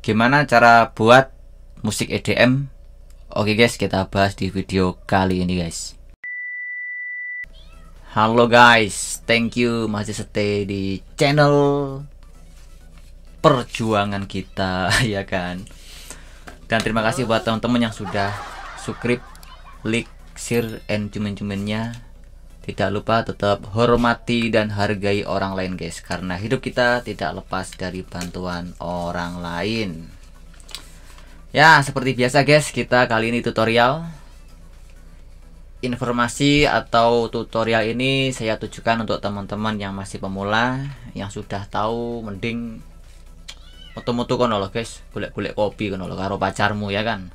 Gimana cara buat musik EDM? Oke guys, kita bahas di video kali ini guys. Halo guys, thank you masih stay di channel perjuangan kita ya kan. Dan terima kasih buat teman-teman yang sudah subscribe, like, share, and cumen-cumennya. Tidak lupa tetap hormati dan hargai orang lain guys, karena hidup kita tidak lepas dari bantuan orang lain. Ya, seperti biasa guys, kita kali ini tutorial. Informasi atau tutorial ini saya tujukan untuk teman-teman yang masih pemula, yang sudah tahu mending mutu-mutu kono lho guys, golek-golek kopi kono lho karo pacarmu ya kan.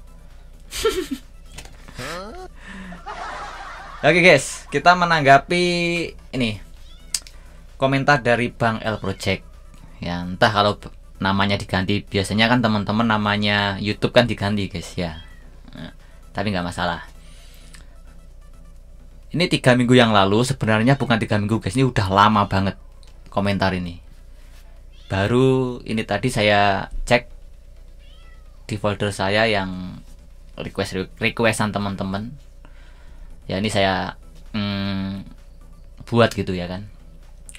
Oke guys, kita menanggapi ini komentar dari Bang L Project. Ya, entah kalau namanya diganti, biasanya kan teman-teman namanya YouTube kan diganti guys ya. Nah, tapi nggak masalah. Ini 3 minggu yang lalu, sebenarnya bukan 3 minggu guys, ini udah lama banget komentar ini. Baru ini tadi saya cek di folder saya yang requestan teman-teman. Ya ini saya buat gitu ya kan.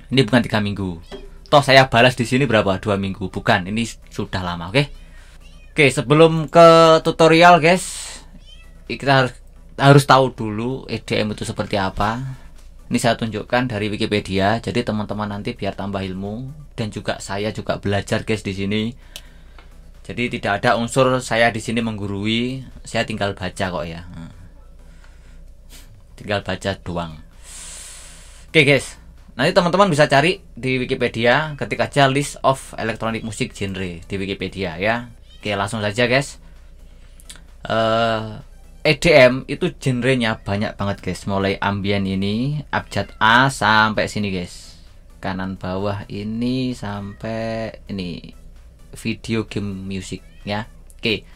Ini bukan 3 minggu. Toh saya balas di sini berapa? 2 minggu. Bukan, ini sudah lama, oke? Oke, sebelum ke tutorial guys, kita harus tahu dulu EDM itu seperti apa. Ini saya tunjukkan dari Wikipedia. Jadi teman-teman nanti biar tambah ilmu, dan juga saya juga belajar guys di sini. Jadi tidak ada unsur saya di sini menggurui, saya tinggal baca kok ya. Tinggal baca doang. Oke guys, nanti teman-teman bisa cari di Wikipedia, ketik aja list of electronic music genre di Wikipedia ya. Oke, langsung saja guys. EDM itu genrenya banyak banget guys, mulai ambient ini abjad A sampai sini guys, kanan bawah ini sampai ini video game music ya. Oke,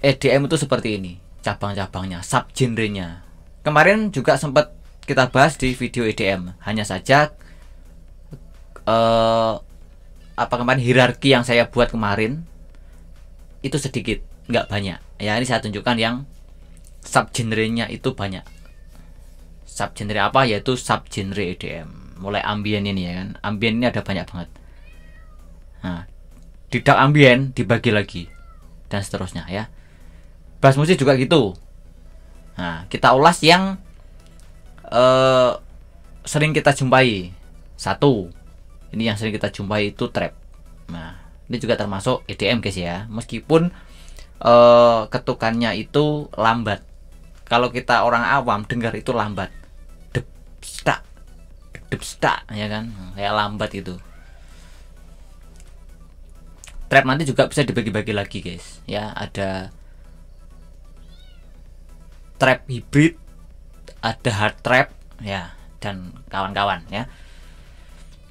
EDM itu seperti ini cabang-cabangnya, sub genrenya. Kemarin juga sempat kita bahas di video EDM, hanya saja kemarin hierarki yang saya buat kemarin itu sedikit, nggak banyak ya. Ini saya tunjukkan yang sub genrenya itu banyak. Sub genre apa? Yaitu sub genre EDM. Mulai ambient ini ya kan, ambient ini ada banyak banget. Nah, di dark ambient dibagi lagi dan seterusnya ya. Bass musik juga gitu. Nah, kita ulas yang sering kita jumpai. Satu, ini yang sering kita jumpai itu trap. Nah, ini juga termasuk EDM guys ya, meskipun ketukannya itu lambat. Kalau kita orang awam dengar itu lambat, dep stak ya kan, kayak lambat itu. Trap nanti juga bisa dibagi-bagi lagi guys ya, ada trap hybrid, ada hard trap ya, dan kawan-kawan ya.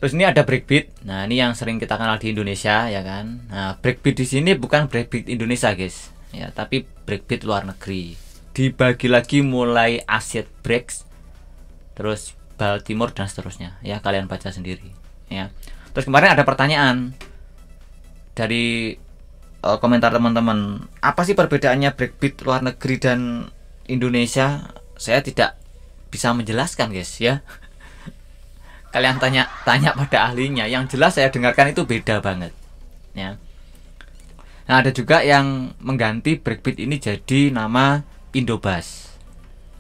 Terus ini ada breakbeat. Nah, ini yang sering kita kenal di Indonesia ya kan. Nah, breakbeat di sini bukan breakbeat Indonesia guys ya, tapi breakbeat luar negeri. Dibagi lagi mulai acid breaks, terus Baltimore dan seterusnya ya, kalian baca sendiri ya. Terus kemarin ada pertanyaan dari komentar teman-teman, apa sih perbedaannya breakbeat luar negeri dan Indonesia? Saya tidak bisa menjelaskan guys ya. Kalian tanya pada ahlinya. Yang jelas saya dengarkan itu beda banget ya. Nah, ada juga yang mengganti breakbeat ini jadi nama Indobas.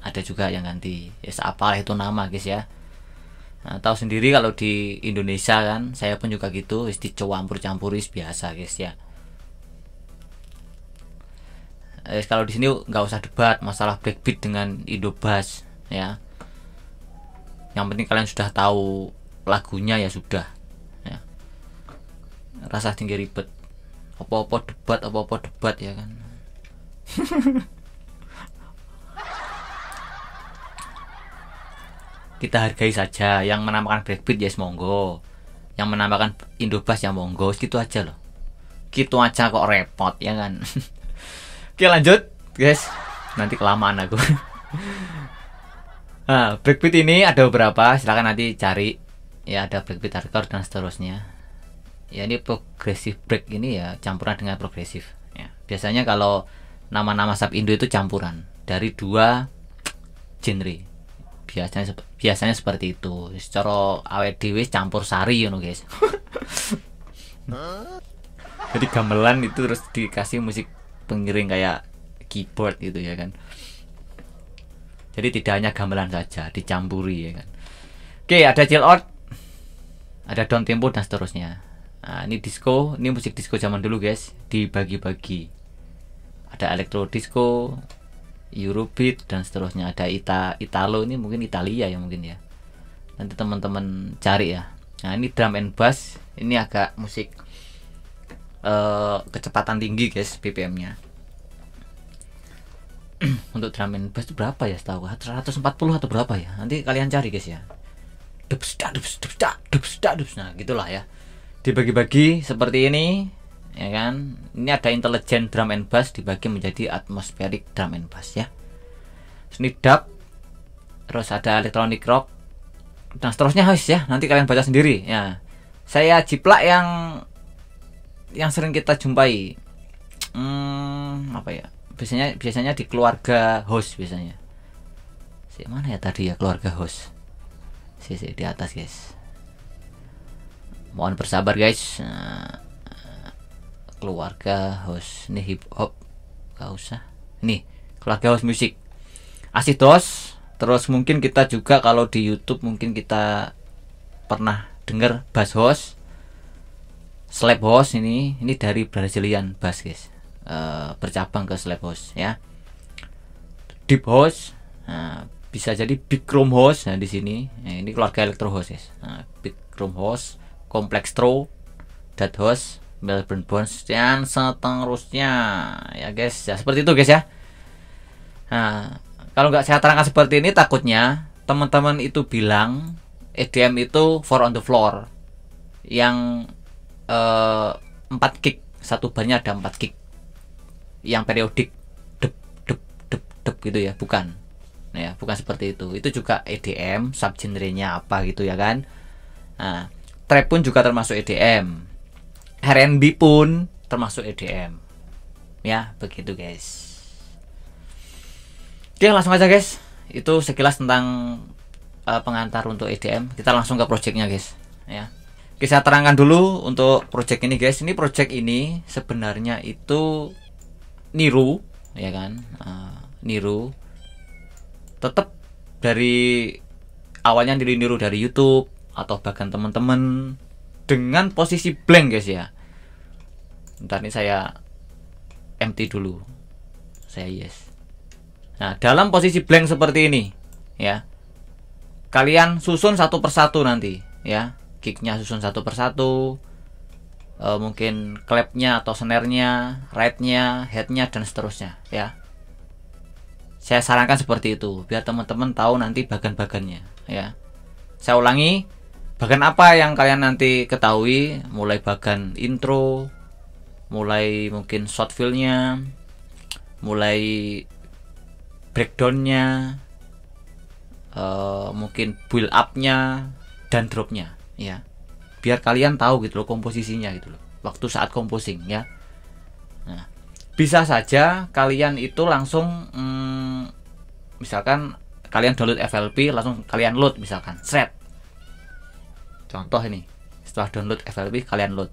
Ada juga yang ganti. Ya apalah itu nama guys ya. Nah, tahu sendiri kalau di Indonesia kan, saya pun juga gitu, dicampur-campuris biasa guys ya. Kalau di sini nggak usah debat masalah breakbeat dengan Indobas ya. Yang penting kalian sudah tahu lagunya ya sudah ya. Rasa tinggi ribet, apa-apa debat ya kan. Kita hargai saja. Yang menamakan breakbeat ya monggo, yang menamakan Indobas ya monggo, gitu aja loh. Gitu aja kok repot ya kan. Oke, lanjut guys, nanti kelamaan aku. Nah, breakbeat ini ada beberapa, silahkan nanti cari ya, ada breakbeat hardcore dan seterusnya. Ya ini progressive break ini ya campuran dengan progresif ya. Biasanya kalau nama-nama sub Indo itu campuran dari dua genre. Biasanya seperti itu. Secara awet dhewe campur sari ngono guys. Jadi gamelan itu terus dikasih musik pengiring kayak keyboard gitu ya kan. Jadi tidak hanya gamelan saja, dicampuri ya kan. Oke, ada chill out, ada down tempo dan seterusnya. Nah, ini disco, ini musik disco zaman dulu guys, dibagi-bagi. Ada electro disco, Eurobeat dan seterusnya. Ada Italo, ini mungkin Italia ya mungkin ya. Nanti teman-teman cari ya. Nah, ini drum and bass, ini agak musik kecepatan tinggi guys BPM-nya. Untuk drum and bass itu berapa ya setahu 140 atau berapa ya? Nanti kalian cari guys ya. Nah gitulah ya, dibagi-bagi seperti ini ya kan. Ini ada intelligent drum and bass dibagi menjadi atmospheric drum and bass ya. Ini dub, terus ada electronic rock dan seterusnya guys ya. Nanti kalian baca sendiri ya. Saya jiplak yang sering kita jumpai apa ya, biasanya di keluarga host biasanya. Mana ya tadi ya, keluarga host di atas guys, mohon bersabar guys. Keluarga host ini hip hop gak usah, nih keluarga host musik Asidos. Terus mungkin kita juga kalau di YouTube mungkin kita pernah dengar bass host, slap host. Ini dari Brazilian bass guys, bercabang ke slap host ya. Deep house, bisa jadi big room house. Nah di sini ini keluarga electro house guys. Nah, big room house, complex throw, dead house, Melbourne bounce dan seterusnya ya guys ya, seperti itu guys ya. Nah kalau nggak saya terangkan seperti ini takutnya teman-teman itu bilang EDM itu four on the floor yang 4 kick, satu barnya ada 4 kick yang periodik dep dep dep dep gitu ya. Bukan ya, bukan seperti itu. Itu juga EDM, subgenrenya apa gitu ya kan. Nah, trap pun juga termasuk EDM, R&B pun termasuk EDM ya, begitu guys. Oke, langsung aja guys, itu sekilas tentang pengantar untuk EDM. Kita langsung ke projectnya guys ya. Oke, saya terangkan dulu untuk project ini guys. Ini project ini sebenarnya itu niru ya kan, niru tetap dari awalnya niru dari YouTube atau bahkan teman-teman dengan posisi blank guys ya. Bentar ini saya empty dulu, saya yes. Nah dalam posisi blank seperti ini ya, kalian susun satu persatu nanti ya, kicknya susun satu persatu, mungkin clapnya atau snare-nya, ride-nya, head-nya dan seterusnya ya. Saya sarankan seperti itu biar teman-teman tahu nanti bagan-bagannya ya. Saya ulangi, bagan apa yang kalian nanti ketahui, mulai bagan intro, mulai mungkin short fill-nya, mulai breakdown-nya, mungkin build up-nya dan drop-nya ya. Biar kalian tahu gitu loh komposisinya gitu loh waktu saat composing ya. Nah, bisa saja kalian itu langsung misalkan kalian download FLP langsung kalian load misalkan shred. Contoh ini, setelah download FLP kalian load,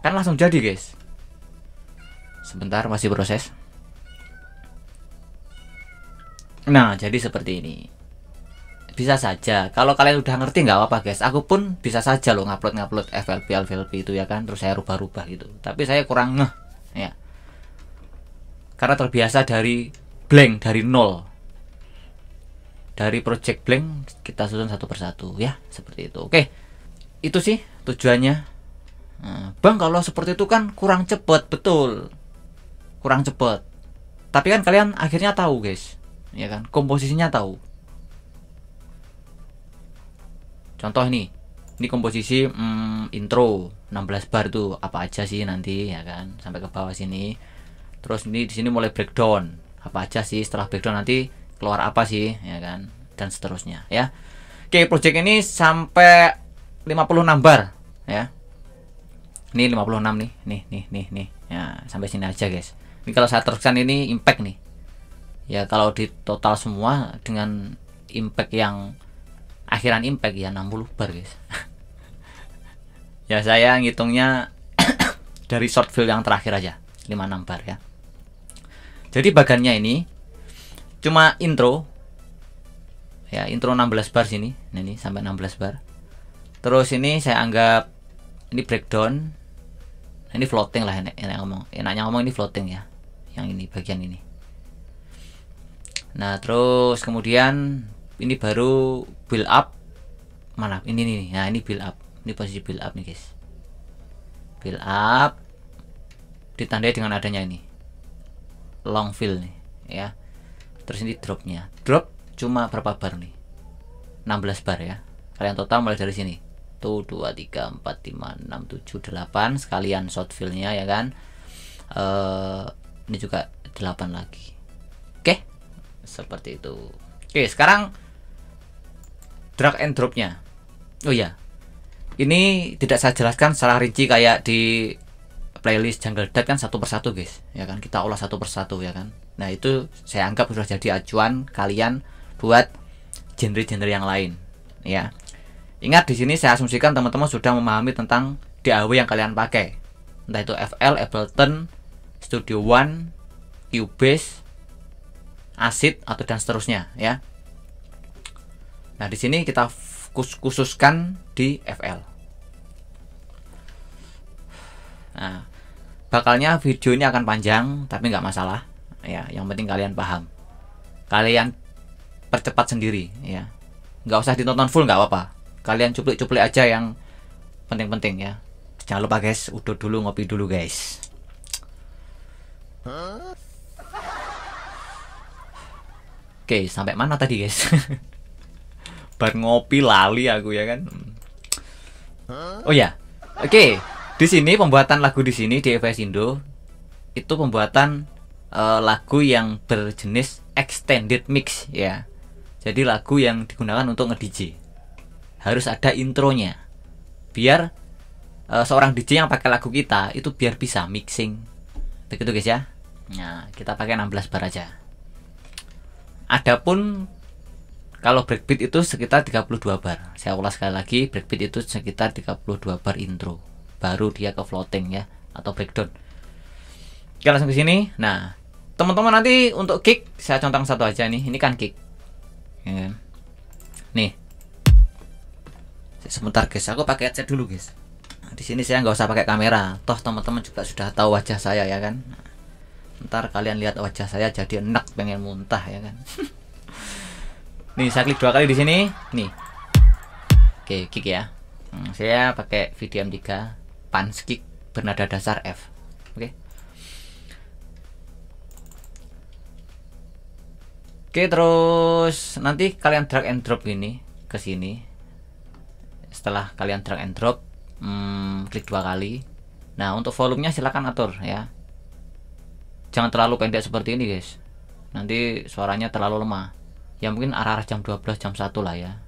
kan langsung jadi guys. Sebentar masih proses. Nah jadi seperti ini. Bisa saja kalau kalian udah ngerti nggak apa-apa guys. Aku pun bisa saja loh ngupload FLP itu ya kan, terus saya rubah-rubah gitu. Tapi saya kurang ngeh ya, karena terbiasa dari blank, dari nol, dari project blank kita susun satu persatu ya, seperti itu. Oke, itu sih tujuannya. Nah, bang kalau seperti itu kan kurang cepet, betul, kurang cepet. Tapi kan kalian akhirnya tahu guys ya kan, komposisinya tahu. Contoh ini komposisi intro 16 bar tuh apa aja sih nanti ya kan, sampai ke bawah sini. Terus ini di sini mulai breakdown, apa aja sih setelah breakdown nanti keluar apa sih ya kan, dan seterusnya ya. Oke, project ini sampai 56 bar ya. Ini 56 nih. Nih. Ya, sampai sini aja, guys. Ini kalau saya teruskan ini impact nih. Ya, kalau di total semua dengan impact yang akhiran impact ya 60 bar, guys. Ya, saya ngitungnya dari short fill yang terakhir aja, 56 bar ya. Jadi bagannya ini cuma intro. Ya, intro 16 bar sini. Nah, ini sampai 16 bar. Terus ini saya anggap ini breakdown. Ini floating lah, enaknya ngomong ini floating ya. Yang ini bagian ini. Nah, terus kemudian ini baru build up. Mana? Ini nih. Nah, ini build up. Ini posisi build up nih, guys. Build up ditandai dengan adanya ini long fill nih ya. Terus ini dropnya. Drop cuma berapa bar nih? 16 bar ya. Kalian total mulai dari sini. Tuh 2 3 4 5 6 7 8 sekalian short fill-nya ya kan. Ini juga 8 lagi. Oke. Seperti itu. Oke, sekarang drag and drop-nya. Oh ya. Ini tidak saya jelaskan secara rinci kayak di playlist Jungle Dead kan satu persatu, guys. Ya kan, kita olah satu persatu ya kan. Nah, itu saya anggap sudah jadi acuan kalian buat genre-genre yang lain ya. Ingat di sini saya asumsikan teman-teman sudah memahami tentang DAW yang kalian pakai. Entah itu FL, Ableton, Studio One, Cubase, Acid atau dan seterusnya ya. Nah, di sini kita khususkan di FL. Nah, bakalnya video ini akan panjang tapi nggak masalah ya. Yang penting kalian paham. Kalian percepat sendiri ya. Nggak usah ditonton full nggak apa-apa. Kalian cuplik-cuplik aja yang penting-penting ya. Jangan lupa guys, udut dulu, ngopi dulu guys. Oke, sampai mana tadi guys? Bar ngopi lali aku ya kan. Oh ya, oke. Di sini pembuatan lagu di sini di EVS Indo itu pembuatan lagu yang berjenis extended mix ya. Jadi lagu yang digunakan untuk nge-DJ. Harus ada intronya biar seorang DJ yang pakai lagu kita itu biar bisa mixing begitu guys ya. Nah, kita pakai 16 bar aja. Adapun kalau breakbeat itu sekitar 32 bar. Saya ulas sekali lagi, breakbeat itu sekitar 32 bar intro, baru dia ke floating ya atau breakdown. Kita langsung ke sini. Nah, teman-teman nanti untuk kick saya contoh satu aja nih. Ini kan kick ya. Nih, sebentar guys, aku pakai headset dulu guys. Nah, di sini saya nggak usah pakai kamera, toh teman-teman juga sudah tahu wajah saya ya kan. Ntar kalian lihat wajah saya jadi enak pengen muntah ya kan. Nih saya klik 2 kali di sini, nih. Oke, kick ya. Saya pakai VDM 3 punch kick bernada dasar F. Oke. Oke, terus nanti kalian drag and drop ini ke sini. Setelah kalian drag and drop, klik 2 kali. Nah, untuk volumenya silahkan atur ya. Jangan terlalu pendek seperti ini guys, nanti suaranya terlalu lemah. Ya mungkin arah-arah jam 12 jam 1 lah ya.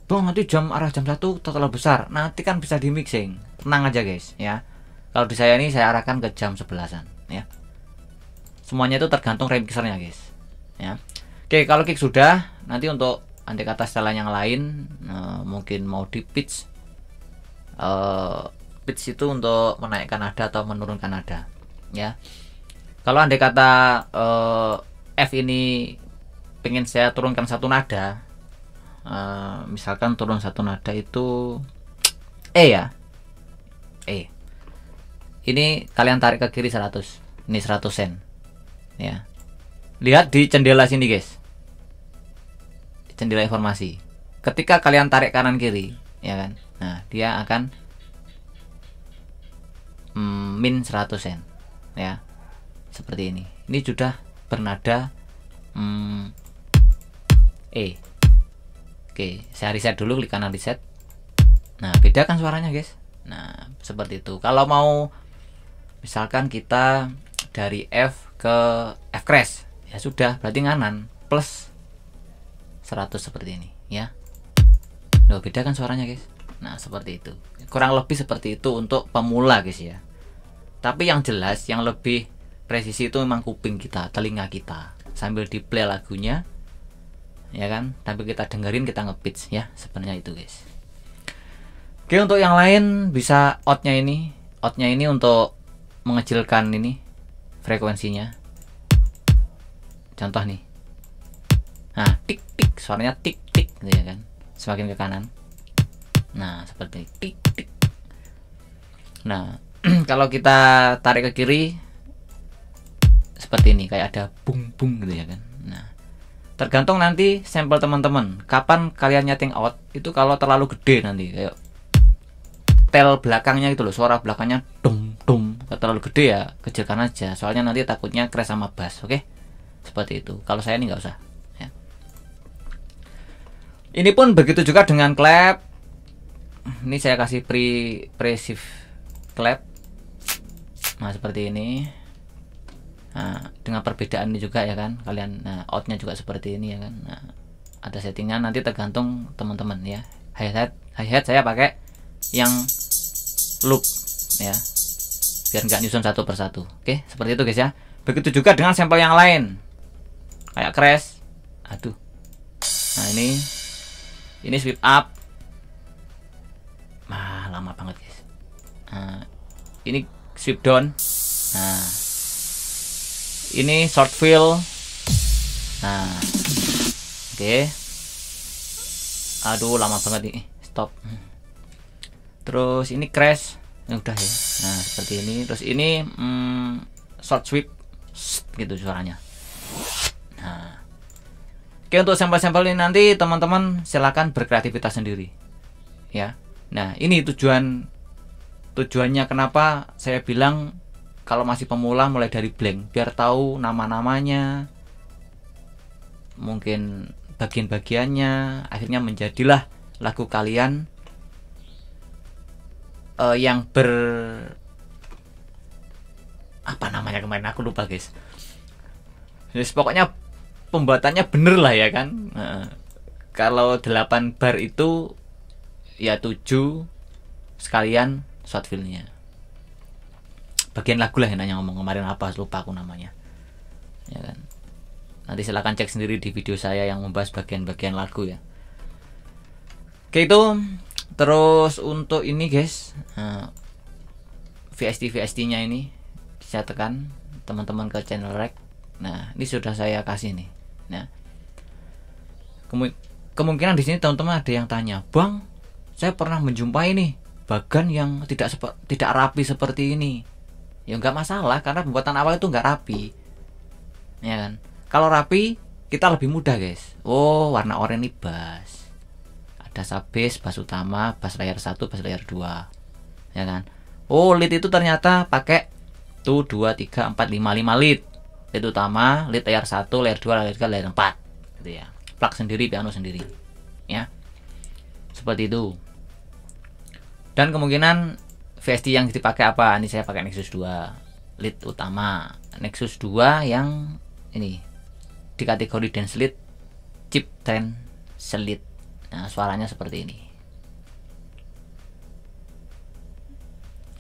Bang, nanti arah jam 1 terlalu besar, nanti kan bisa di mixing. Tenang aja guys ya. Kalau di saya ini saya arahkan ke jam 11-an ya. Semuanya itu tergantung remixernya guys ya. Oke, kalau kick sudah, nanti untuk andai kata setelan yang lain mungkin mau di pitch. Pitch itu untuk menaikkan nada atau menurunkan nada ya. Kalau andai kata F ini pengen saya turunkan satu nada, misalkan turun satu nada itu E ya, E. Ini kalian tarik ke kiri 100, ini 100 sen ya. Lihat di jendela sini guys, jendela informasi. Ketika kalian tarik kanan kiri ya kan, nah dia akan min 100 sen ya, seperti ini. Ini sudah bernada E. Oke, saya reset dulu, klik kanan reset. Nah, beda kan suaranya guys. Nah, seperti itu. Kalau mau misalkan kita dari F ke F crash, ya sudah, berarti nganan plus 100 seperti ini ya. Loh, beda kan suaranya guys. Nah, seperti itu. Kurang lebih seperti itu untuk pemula guys ya. Tapi yang jelas, yang lebih presisi itu memang kuping kita, telinga kita. Sambil di play lagunya, ya kan, tapi kita dengerin, kita nge-pitch ya, sebenarnya itu guys. Oke, untuk yang lain bisa outnya ini untuk mengecilkan ini frekuensinya. Contoh nih, nah tik tik, suaranya tik tik gitu ya kan, semakin ke kanan. Nah seperti tik tik. Nah kalau kita tarik ke kiri seperti ini, kayak ada bung bung gitu ya kan. Nah tergantung nanti sampel teman-teman, kapan kalian nyeting out itu. Kalau terlalu gede nanti kayak tel belakangnya itu loh, suara belakangnya dum dum, kalau terlalu gede ya kecilkan aja, soalnya nanti takutnya crash sama bass. Oke, seperti itu. Kalau saya ini nggak usah ya. Ini pun begitu juga dengan clap. Ini saya kasih pre-shift clap. Nah seperti ini. Nah, dengan perbedaan ini juga ya kan kalian. Nah outnya juga seperti ini ya kan. Nah, ada settingan, nanti tergantung teman-teman ya. Hi-hat saya pakai yang loop ya, biar nggak nyusun satu persatu. Oke, seperti itu guys ya. Begitu juga dengan sampel yang lain kayak crash. Aduh, nah ini sweep up. Nah lama banget guys. Nah, ini sweep down. Nah ini short fill. Nah oke. Aduh lama banget nih, stop. Terus ini crash, ya udah ya. Nah seperti ini. Terus ini short sweep gitu suaranya. Nah oke, untuk sampel-sampel ini nanti teman-teman silakan berkreativitas sendiri ya. Nah ini tujuannya kenapa saya bilang kalau masih pemula mulai dari blank, biar tahu nama-namanya, mungkin bagian-bagiannya, akhirnya menjadilah lagu kalian yang apa namanya kemarin aku lupa guys. Jadi pokoknya pembuatannya bener lah ya kan. Kalau 8 bar itu ya 7 sekalian short fill-nya. Bagian lagu lah yang nanya ngomong kemarin apa, lupa aku namanya. Ya kan. Nanti silahkan cek sendiri di video saya yang membahas bagian-bagian lagu ya. Oke itu. Terus untuk ini guys, VST nya ini saya tekan teman-teman ke channel rec. Nah ini sudah saya kasih nih. Nah kemungkinan di sini teman-teman ada yang tanya, Bang, saya pernah menjumpai nih bagan yang tidak rapi seperti ini. Ya nggak masalah, karena pembuatan awal itu nggak rapi, ya kan. Kalau rapi kita lebih mudah guys. Oh warna oranye ini bass, ada sub-bass, bass utama, bass layer 1, bass layer 2, ya kan. Oh lead itu ternyata pakai tuh 2, 3, 4, 5 lead. Lead utama, lead layer 1, layer 2, layer 3, layer 4 gitu ya. Plug sendiri, piano sendiri ya. Seperti itu. Dan kemungkinan VST yang dipakai apa? Ini saya pakai Nexus 2 lead utama, Nexus 2 yang ini di kategori dance lead, chip trend lead. Nah suaranya seperti ini.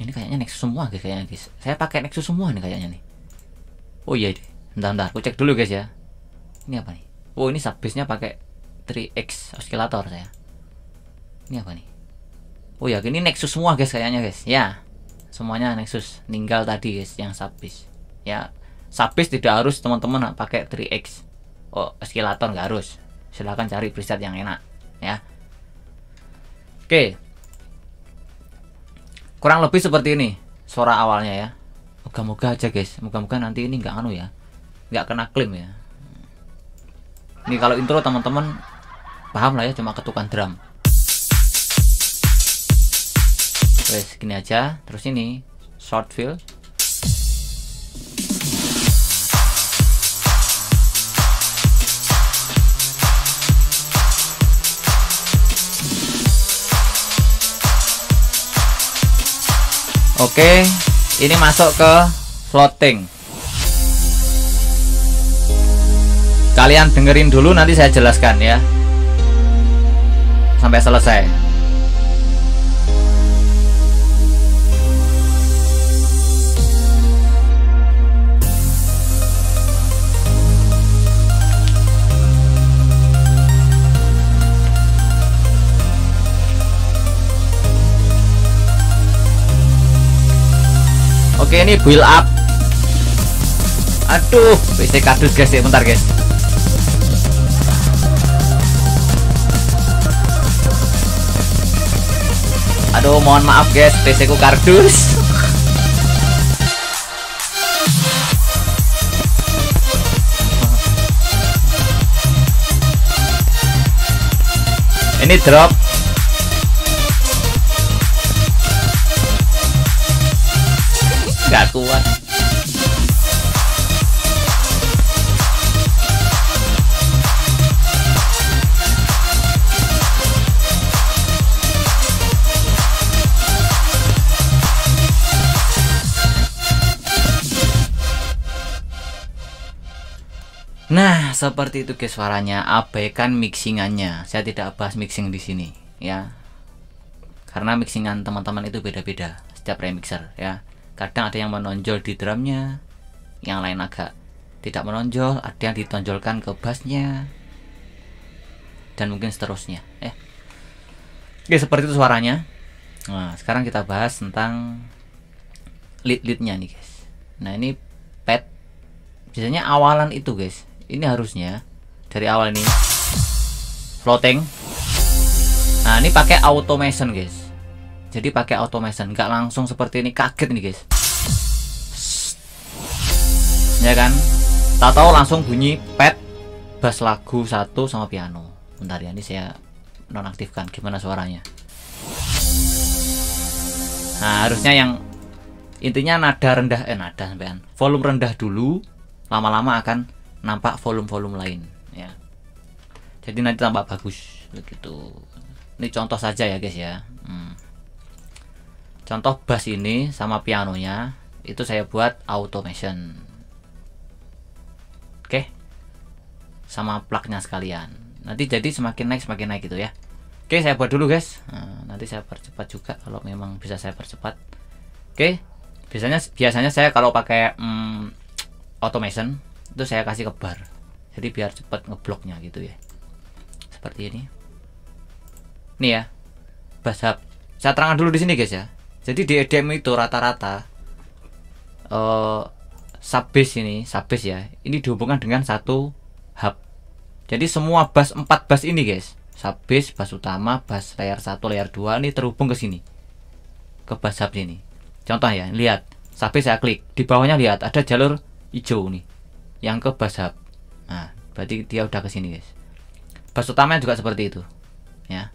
Ini kayaknya Nexus semua guys, kayaknya guys. Saya pakai Nexus semua nih kayaknya nih. Oh iya, bentar, aku cek dulu guys ya. Ini apa nih? Oh ini sub-bassnya pakai 3X oscillator saya. Ini apa nih? Oh ya, ini Nexus semua guys kayaknya guys. Ya, semuanya Nexus. Ninggal tadi guys yang sub-bass. Ya, sub-bass tidak harus teman-teman pakai 3X. Oh oscillator nggak harus. Silahkan cari preset yang enak ya. Oke. Kurang lebih seperti ini suara awalnya ya. Moga-moga aja guys, moga-moga nanti ini nggak anu ya, nggak kena klaim ya. Ini kalau intro teman-teman paham lah ya, cuma ketukan drum. Wes gini aja. Terus ini short fill. Oke, ini masuk ke floating. Kalian dengerin dulu, nanti saya jelaskan ya sampai selesai. Oke, ini build up. Aduh, PC kadut guys ya, bentar guys. Aduh, mohon maaf guys, PC ku kardus. Ini drop. Gak kuat. Nah, seperti itu guys suaranya. Abaikan mixingannya. Saya tidak bahas mixing di sini ya. Karena mixingan teman-teman itu beda-beda setiap remixer ya. Kadang ada yang menonjol di drumnya, yang lain agak tidak menonjol, ada yang ditonjolkan ke bassnya, dan mungkin seterusnya ya. Oke, seperti itu suaranya. Nah, sekarang kita bahas tentang lead-leadnya nih guys. Nah, ini pad. Biasanya awalan itu guys, ini harusnya dari awal ini floating. Nah, ini pakai automation guys. Jadi pakai automation, nggak langsung seperti ini, kaget nih guys. Ya kan? Tahu-tahu langsung bunyi pad bass lagu 1 sama piano. Bentar ya, ini saya nonaktifkan gimana suaranya. Nah, harusnya yang intinya nada rendah, nada sampean. Volume rendah dulu, lama-lama akan nampak volume-volume lain ya. Jadi nanti tampak bagus begitu. Ini contoh saja ya guys ya. Contoh bass ini sama pianonya itu saya buat automation. Oke. Sama plugnya sekalian. Nanti jadi semakin naik gitu ya. Oke, saya buat dulu guys. Nah, nanti saya percepat juga kalau memang bisa saya percepat. Oke. Biasanya saya kalau pakai automation itu saya kasih ke bar. Jadi biar cepat ngebloknya gitu ya. Seperti ini. Nih ya. Bass hub. Saya terangkan dulu di sini guys ya. Jadi di EDM itu rata-rata sub bass ya, ini dihubungkan dengan satu hub. Jadi semua bass 4 bass ini guys, sub bass utama, bass layer 1, layer 2 ini terhubung ke sini, ke bass hub ini. Contoh ya, lihat, sub bass saya klik, di bawahnya lihat ada jalur hijau nih, yang ke bass hub. Nah, berarti dia udah ke sini guys. Bass utamanya juga seperti itu, ya.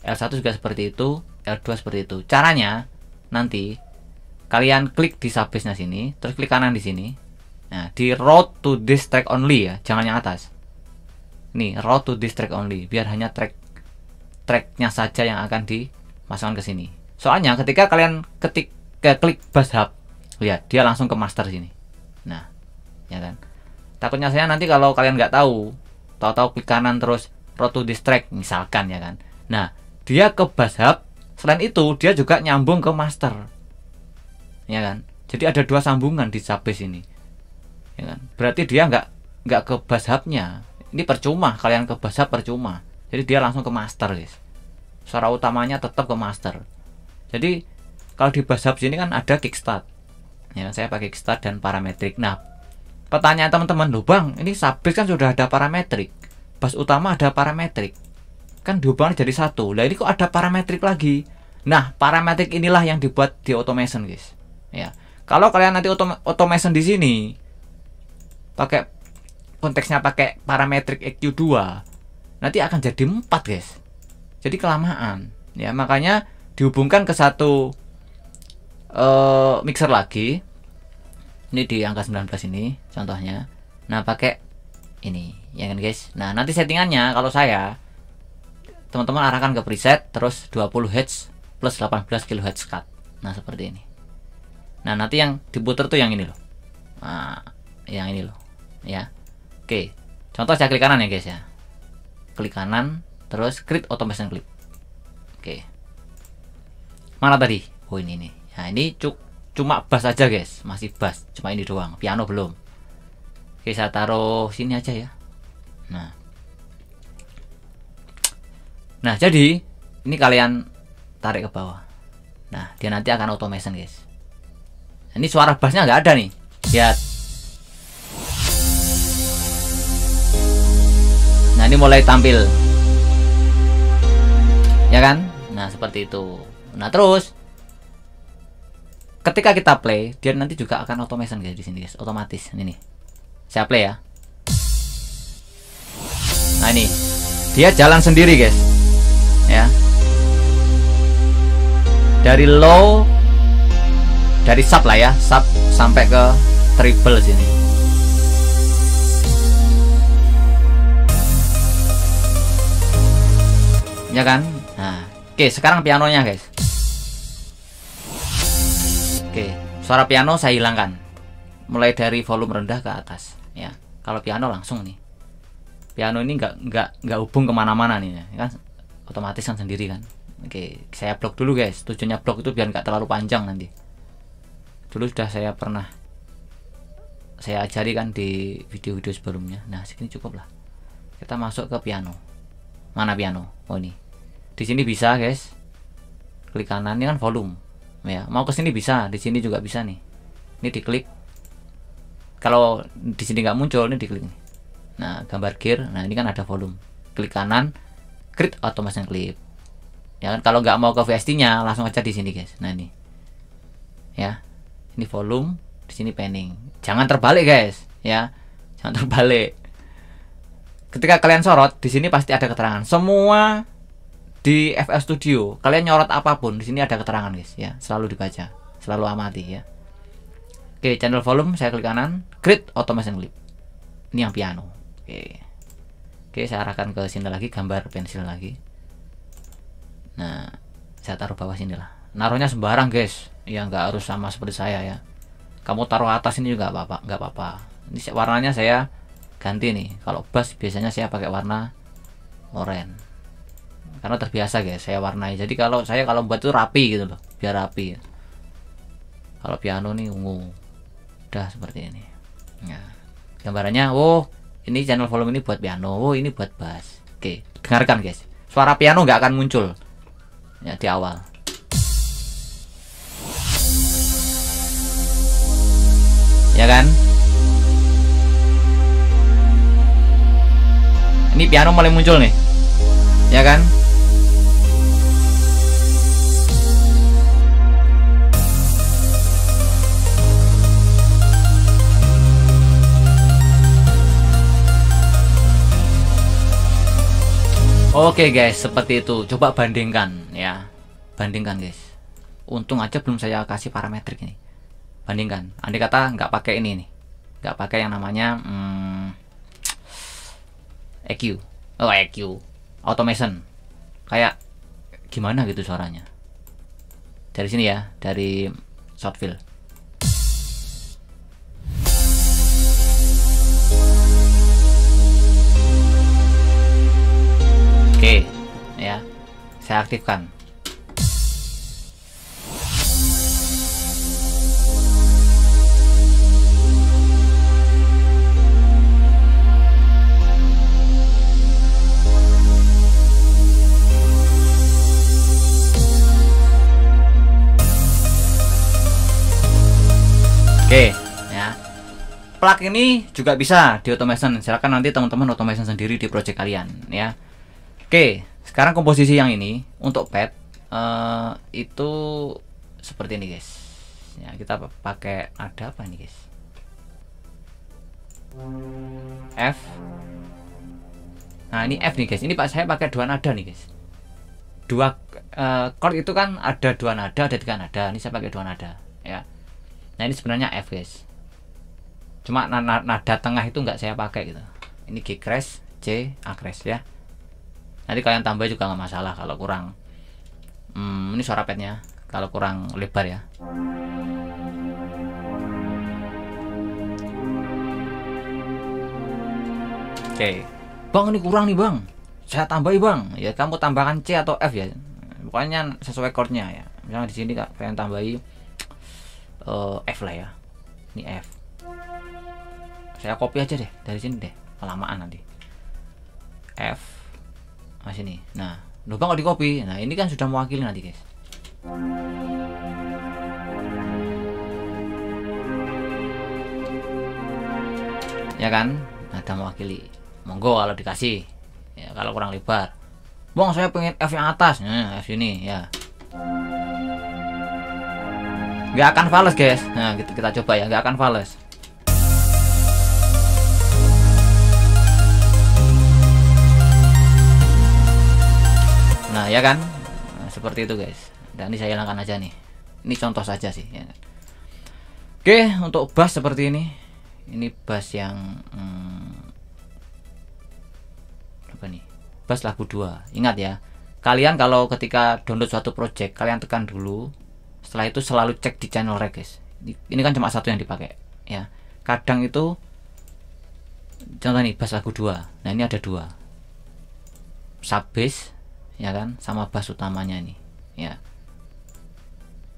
L1 juga seperti itu, L2 seperti itu. Caranya nanti kalian klik di subbassnya sini, terus klik kanan di sini. Nah, di route to this track only ya, jangan yang atas. Nih, route to this track only, biar hanya tracknya saja yang akan dimasukkan ke sini. Soalnya ketika kalian klik bass hub, lihat dia langsung ke master sini. Nah, ya kan. Takutnya saya nanti kalau kalian nggak tahu klik kanan terus route to this track misalkan ya kan. Nah, dia ke bass hub, selain itu dia juga nyambung ke master, ya kan. Jadi ada 2 sambungan di subbass ini, ya kan. Berarti dia nggak ke bass hubnya. Ini percuma, kalian ke bass hub percuma. Jadi dia langsung ke master guys. Suara utamanya tetap ke master. Jadi kalau di bass hub sini kan ada kickstart, ya kan? Saya pakai kickstart dan parametrik. Nah, pertanyaan teman-teman, loh bang, ini subbass kan sudah ada parametrik, bass utama ada parametrik, kan dihubungkan jadi satu. Lah ini kok ada parametrik lagi? Nah, parametrik inilah yang dibuat di automation guys. Ya, kalau kalian nanti automation di sini pakai konteksnya pakai parametrik EQ2, nanti akan jadi 4 guys. Jadi kelamaan. Ya, makanya dihubungkan ke satu mixer lagi. Ini di angka 19 ini contohnya. Nah, pakai ini, ya kan guys. Nah, nanti settingannya kalau saya teman-teman arahkan ke preset terus 20 Hz plus 18 kHz cut. Nah, seperti ini. Nah, nanti yang diputer tuh yang ini loh. Nah, yang ini loh. Ya. Oke. Contoh saya klik kanan ya guys ya. Klik kanan terus create automation clip. Oke. Mana tadi? Oh, ini nih. Nah, ini cuma bass aja guys, masih bass, cuma ini doang, piano belum. Oke, saya taruh sini aja ya. Nah, jadi ini kalian tarik ke bawah. Nah, dia nanti akan automation guys. Ini suara bassnya nggak ada nih. Lihat. Nah, ini mulai tampil. Ya kan? Nah, seperti itu. Nah, terus ketika kita play, dia nanti juga akan automation guys di sini guys, otomatis. Ini nih. Saya play ya. Nah, ini. Dia jalan sendiri guys. Ya. Dari low, dari sub lah ya, sub sampai ke treble sini. Ya kan? Nah, oke, sekarang pianonya guys. Oke, suara piano saya hilangkan. Mulai dari volume rendah ke atas ya. Kalau piano langsung nih. Piano ini nggak hubung kemana-mana nih ya kan, otomatis kan sendiri kan. Oke, saya blok dulu guys. Tujuannya blok itu biar nggak terlalu panjang nanti. Dulu sudah saya pernah saya ajari kan di video-video sebelumnya. Nah, segini cukup lah. Kita masuk ke piano. Mana piano? Oh, ini. Di sini bisa guys. Klik kanan, ini kan volume. Ya, mau ke sini bisa, di sini juga bisa nih. Ini diklik. Kalau di sini nggak muncul, ini diklik nih. Nah, gambar gear. Nah, ini kan ada volume. Klik kanan, create automation clip. Ya kan, kalau nggak mau ke VST-nya langsung aja di sini guys. Nah, ini. Ya. Ini volume, di sini panning. Jangan terbalik guys, ya. Jangan terbalik. Ketika kalian sorot, di sini pasti ada keterangan. Semua di FL Studio, kalian nyorot apapun, di sini ada keterangan guys, ya. Selalu dibaca, selalu amati ya. Oke, channel volume saya klik kanan, create automation clip. Ini yang piano. Oke, saya arahkan ke sini lagi, gambar pensil lagi. Nah, saya taruh bawah sini lah. Naruhnya sembarang guys, ya nggak harus sama seperti saya ya. Kamu taruh atas ini juga nggak apa-apa. Ini warnanya saya ganti nih. Kalau bass biasanya saya pakai warna oranye, karena terbiasa guys saya warnai. Jadi kalau buat itu rapi gitu loh, biar rapi. Kalau piano nih ungu, udah seperti ini. Nah, gambarannya, oh ini channel volume ini buat piano, oh ini buat bass. Oke, dengarkan guys, suara piano nggak akan muncul ya di awal. Ya kan? Ini piano mulai muncul nih. Ya kan? Oke guys, seperti itu. Coba bandingkan ya. Bandingkan guys. Untung aja belum saya kasih parametrik ini. Bandingkan. Andai kata nggak pakai ini nih, nggak pakai yang namanya EQ, EQ, automation, kayak gimana gitu suaranya. Dari sini ya, dari Soundfeel. Oke, ya, saya aktifkan. Oke, ya. Plug ini juga bisa di automation. Silakan nanti teman-teman automation sendiri di project kalian, ya. Oke, sekarang komposisi yang ini untuk pad itu seperti ini, guys. Ya, kita pakai ada apa nih, guys? F. Nah, ini F nih, guys. Ini saya pakai dua nada nih, guys. Dua chord itu kan ada dua nada, ada tiga nada. Ini saya pakai dua nada, ya. Nah, ini sebenarnya F guys, cuma nada tengah itu nggak saya pakai gitu. Ini G crash, C, A crash ya. Nanti kalian tambah juga nggak masalah kalau kurang. Ini suara padnya kalau kurang lebar ya. Oke, bang ini kurang nih bang, saya tambahi bang. Ya kamu tambahkan C atau F ya, pokoknya sesuai chordnya ya. Misalnya di sini kalian tambahi F lah ya, ini F. Saya copy aja deh dari sini deh, kelamaan nanti. F, nah sini. Nah, lupa kok di copy. Nah ini kan sudah mewakili nanti guys. ya kan, nada mewakili, monggo kalau dikasih ya, kalau kurang lebar, bang saya pengen F yang atas, nah F ini ya, nggak akan fals guys. Nah kita coba ya, nggak akan fals. Nah ya kan, nah, seperti itu guys. Dan ini saya hilangkan aja nih, ini contoh saja sih ya. Oke, untuk bass seperti ini bass yang apa nih, bass lagu 2. Ingat ya, kalian kalau ketika download suatu project, kalian tekan dulu, setelah itu selalu cek di channel rec guys. Ini kan cuma satu yang dipakai ya, kadang itu contoh nih bass lagu 2. Nah ini ada 2 sub bass ya kan, sama bass utamanya ini ya,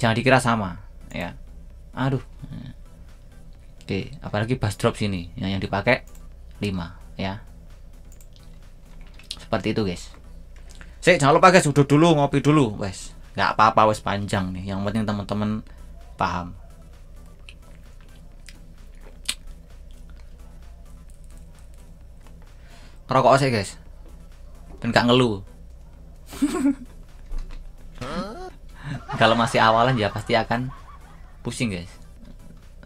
jangan dikira sama ya. Aduh. Oke, apalagi bass drop sini yang dipakai 5 ya. Seperti itu guys. Jangan lupa guys, duduk dulu, ngopi dulu wes. Nggak apa-apa wes, panjang nih. Yang penting teman-teman paham. Ngerokok sih guys. Dan nggak ngeluh. Kalau masih awalan ya pasti akan pusing guys,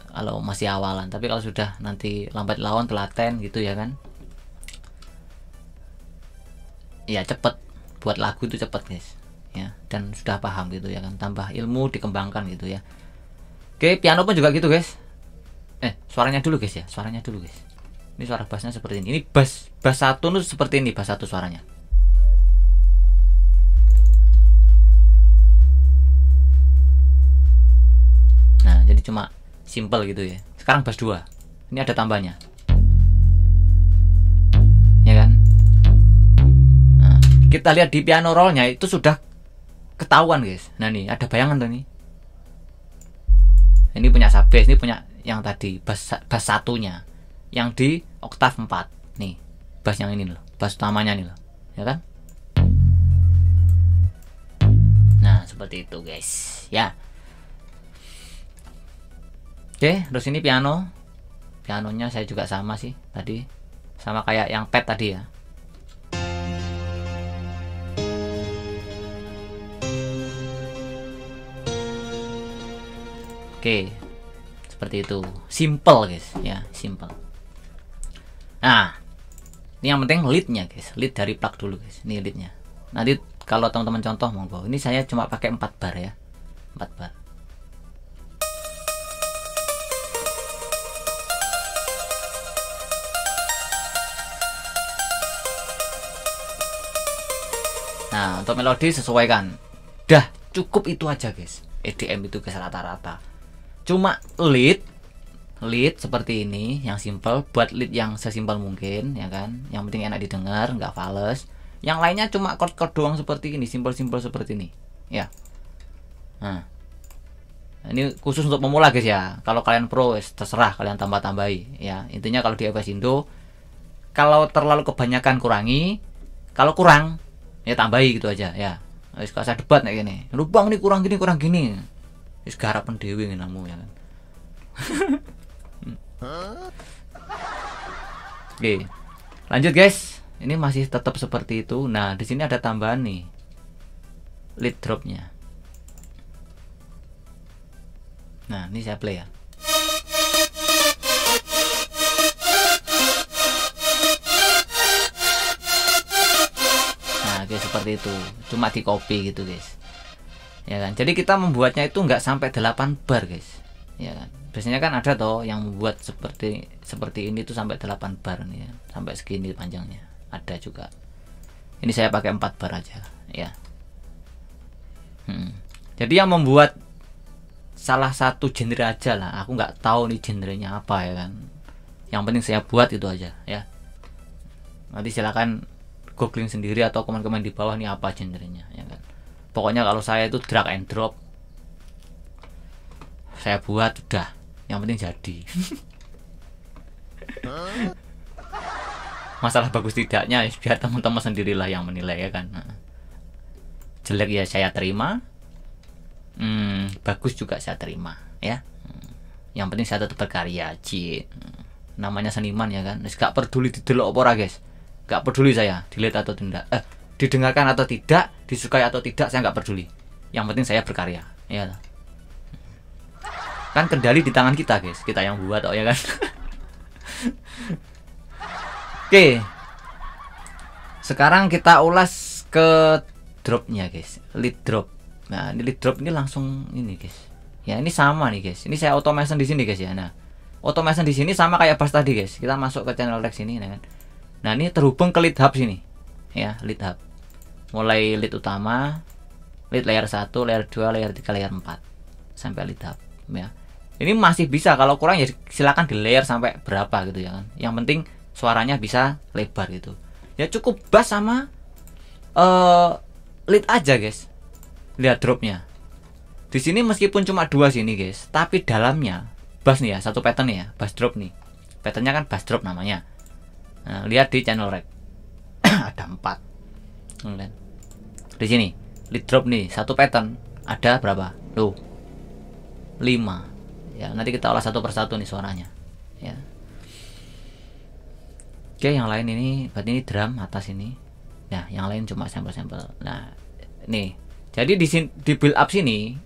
kalau masih awalan. Tapi kalau sudah nanti lambat laun telaten gitu ya kan, ya cepet buat lagu itu cepet guys ya, dan sudah paham gitu ya kan, tambah ilmu dikembangkan gitu ya. Oke, piano pun juga gitu guys. Suaranya dulu guys ya, suaranya dulu guys. Ini suara bassnya seperti ini. Ini bass 1 tuh seperti ini, bass 1 suaranya. Nah jadi cuma simple gitu ya. Sekarang bass 2, ini ada tambahnya ya kan. Nah, kita lihat di piano rollnya itu sudah ketahuan guys. Nah nih ada bayangan tuh nih, ini punya sub bass, ini punya yang tadi bass satunya yang di oktav 4 nih, bass yang ini loh, bass utamanya nih loh ya kan. Nah seperti itu guys ya. Oke, terus ini pianonya saya juga sama sih tadi, sama kayak yang pad tadi ya. Oke, seperti itu, simple guys ya, simple. Nah ini yang penting leadnya guys, lead dari plug dulu guys, ini leadnya. Nanti kalau teman-teman contoh monggo, ini saya cuma pakai 4 bar ya, 4 bar. Nah untuk melodi sesuaikan, dah cukup itu aja guys. EDM itu guys rata-rata cuma lead seperti ini yang simple, buat lead yang sesimpel mungkin ya kan, yang penting enak didengar, nggak fals. Yang lainnya cuma chord-chord doang seperti ini, simple-simple seperti ini ya. Nah ini khusus untuk pemula guys ya. Kalau kalian pro terserah kalian tambah-tambahi ya. Intinya kalau di FS Indo, kalau terlalu kebanyakan kurangi, kalau kurang ya tambahi gitu aja ya. Wis gak usah debat kayak gini, lubang nih kurang gini wis garapen dhewe ngenamu ya kan. Oke, lanjut guys. Ini masih tetap seperti itu. Nah di sini ada tambahan nih, lead dropnya. Nah ini saya play ya. Oke, seperti itu, cuma di copy gitu guys ya kan. Jadi kita membuatnya itu nggak sampai 8 bar guys ya kan. Biasanya kan ada toh yang membuat seperti ini tuh sampai 8 bar nih ya, sampai segini panjangnya ada juga. Ini saya pakai 4 bar aja ya. Jadi yang membuat salah satu genre aja lah, aku nggak tahu nih genrenya apa ya kan, yang penting saya buat itu aja ya. Nanti silakan googling sendiri atau komen-komen di bawah nih apa genrenya ya kan. Pokoknya kalau saya itu drag and drop, saya buat udah, yang penting jadi. Masalah bagus tidaknya biar teman-teman sendirilah yang menilai ya kan. Jelek ya saya terima, bagus juga saya terima ya. Yang penting saya tetap berkarya, namanya seniman ya kan. Gak peduli didelok apa ora guys, gak peduli saya dilihat atau tidak, didengarkan atau tidak, disukai atau tidak, saya nggak peduli. Yang penting saya berkarya ya kan. Kendali di tangan kita guys, kita yang buat ya kan. Oke, sekarang kita ulas ke dropnya guys, lead drop. Nah ini lead drop ini langsung ini guys ya, ini sama nih guys, ini saya automation di sini guys ya. Nah automation di sini sama kayak pas tadi guys, kita masuk ke channel text ini kan. Nah ini terhubung ke lead hub sini ya, lead hub mulai lead utama, lead layer 1, layer 2, layer 3, layer 4 sampai lead hub ya. Ini masih bisa, kalau kurang ya silakan di layer sampai berapa gitu ya kan. Yang penting suaranya bisa lebar gitu ya. Cukup bass sama lead aja guys. Lihat dropnya di sini meskipun cuma 2 sini guys, tapi dalamnya bass nih ya, satu pattern nih ya, bass drop nih, patternnya kan bass drop namanya. Nah, lihat di channel rec ada 4 di sini lead drop nih, satu pattern ada berapa tuh, 5 ya. Nanti kita olah satu persatu nih suaranya ya. Oke, yang lain ini berarti ini drum atas ini. Nah, yang lain cuma sampel-sampel. Nah, nih. Jadi di build up sini,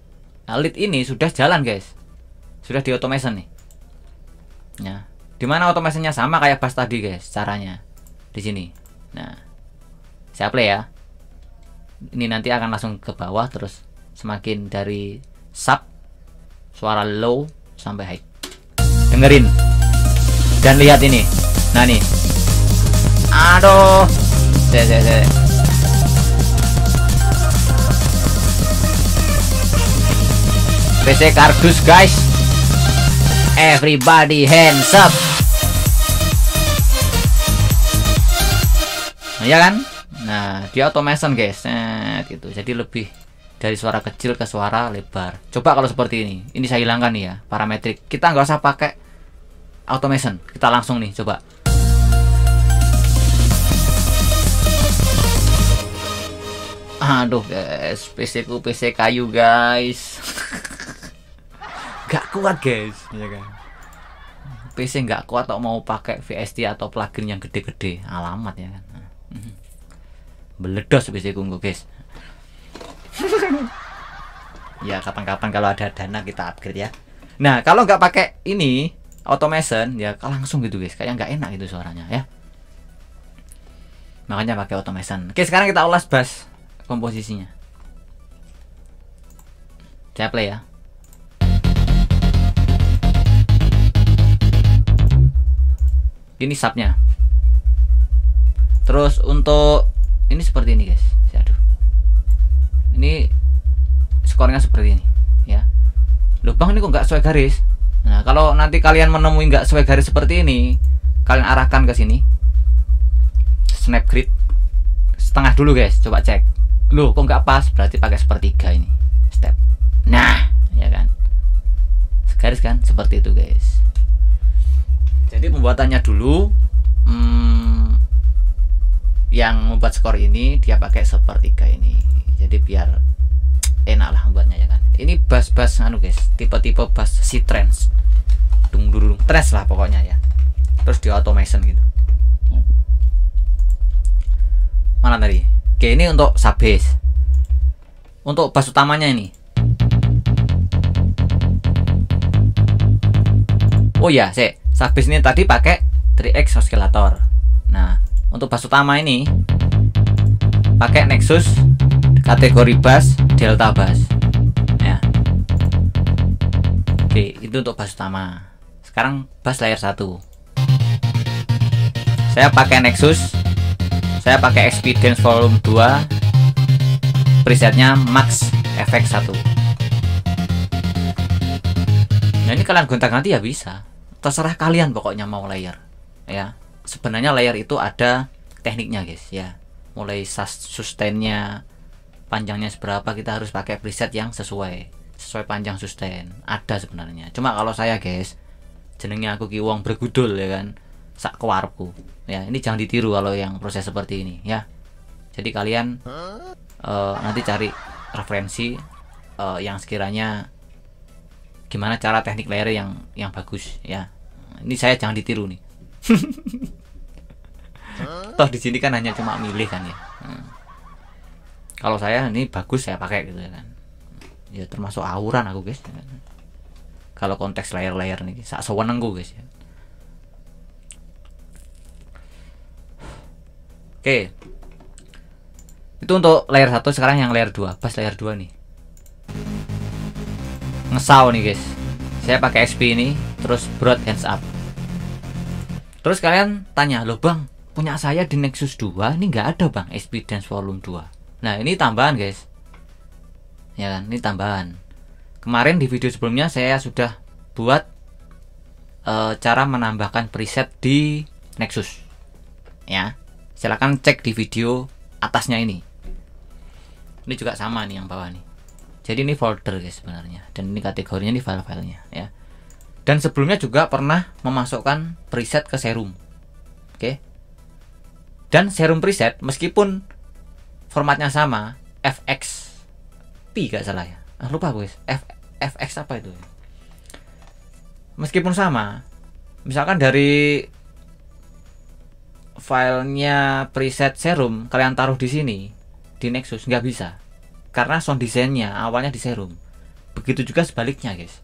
lead ini sudah jalan, guys. Sudah di automation nih. Ya. Dimana automationnya sama kayak bass tadi, guys, caranya. Di sini. Nah. Saya play ya. Ini nanti akan langsung ke bawah terus semakin dari sub suara low sampai high. Dengerin. Dan lihat ini. Nah, nih. Aduh. PC kardus guys, everybody hands up. Nah, ya kan? Nah, dia automation guys, gitu. Jadi lebih dari suara kecil ke suara lebar. Coba kalau seperti ini saya hilangkan nih ya, parametrik. Kita nggak usah pakai automation, kita langsung nih coba. Aduh guys, PC ku PC kayu guys. Gak kuat guys ya kan. PC nggak kuat atau mau pakai VST atau plugin yang gede-gede, alamat ya kan. Beledos PC ku guys. Ya kapan-kapan kalau ada dana kita upgrade ya. Nah kalau nggak pakai ini automation ya langsung gitu guys, kayak nggak enak gitu suaranya ya. Makanya pakai automation. Oke, sekarang kita ulas bass komposisinya. Saya play ya. Ini subnya. Terus untuk ini seperti ini guys. Aduh. Ini skornya seperti ini ya. Loh bang, ini kok nggak sesuai garis. Nah kalau nanti kalian menemui nggak sesuai garis seperti ini, kalian arahkan ke sini. Snap grid setengah dulu guys, coba cek. Loh kok nggak pas, berarti pakai sepertiga ini step. Nah ya kan, segaris kan, seperti itu guys. Jadi pembuatannya dulu yang membuat skor ini dia pakai sepertiga ini, jadi biar enak lah membuatnya ya kan. Ini bass anu guys, tipe-tipe bass si trance, dung trance lah pokoknya ya. Terus di automation gitu. Mana tadi? Oke, ini untuk sub bass. Untuk bass utamanya ini. Oh ya, sub bass ini tadi pakai 3X oscillator. Nah, untuk bass utama ini pakai Nexus kategori bass delta bass. Ya. Oke, itu untuk bass utama. Sekarang bass layer 1. Saya pakai Nexus. Saya pakai Experience Volume 2. Presetnya Max FX 1. Nah, ini kalian gonta-ganti ya bisa. Terserah kalian pokoknya mau layer. Ya. Sebenarnya layer itu ada tekniknya guys ya. Mulai sustainnya, panjangnya seberapa, kita harus pakai preset yang sesuai panjang sustain. Ada sebenarnya. Cuma kalau saya guys, jenengnya aku ki wong bergudul ya kan. Sak kewarku ya, ini jangan ditiru kalau yang proses seperti ini ya. Jadi kalian nanti cari referensi yang sekiranya gimana cara teknik layer yang bagus ya. ini saya jangan ditiru nih. Toh di sini kan hanya cuma milih kan ya. Kalau saya ini bagus saya pakai gitu ya kan. Ya termasuk auran aku guys. Kalau konteks layar-layar nih sak sewenengku guys ya. Oke. Itu untuk layer 1. Sekarang yang layer 2. Pas layer 2 nih. Ngesau nih guys. Saya pakai XP ini terus broad hands up. Terus kalian tanya, "Loh Bang, punya saya di Nexus 2 ini nggak ada Bang SP Dance Volume 2." Nah, ini tambahan guys. Ya kan, ini tambahan. Kemarin di video sebelumnya saya sudah buat cara menambahkan preset di Nexus. Ya. Silahkan cek di video atasnya ini. Ini juga sama nih yang bawah nih. Jadi ini folder guys sebenarnya. Dan ini kategorinya ini file-filenya ya. Dan sebelumnya juga pernah memasukkan preset ke Serum. Oke. Dan Serum preset meskipun formatnya sama, FXP gak salah ya. Lupa guys. FX apa itu? Meskipun sama, misalkan dari filenya preset Serum kalian taruh di sini di Nexus nggak bisa karena sound desainnya awalnya di Serum. Begitu juga sebaliknya guys,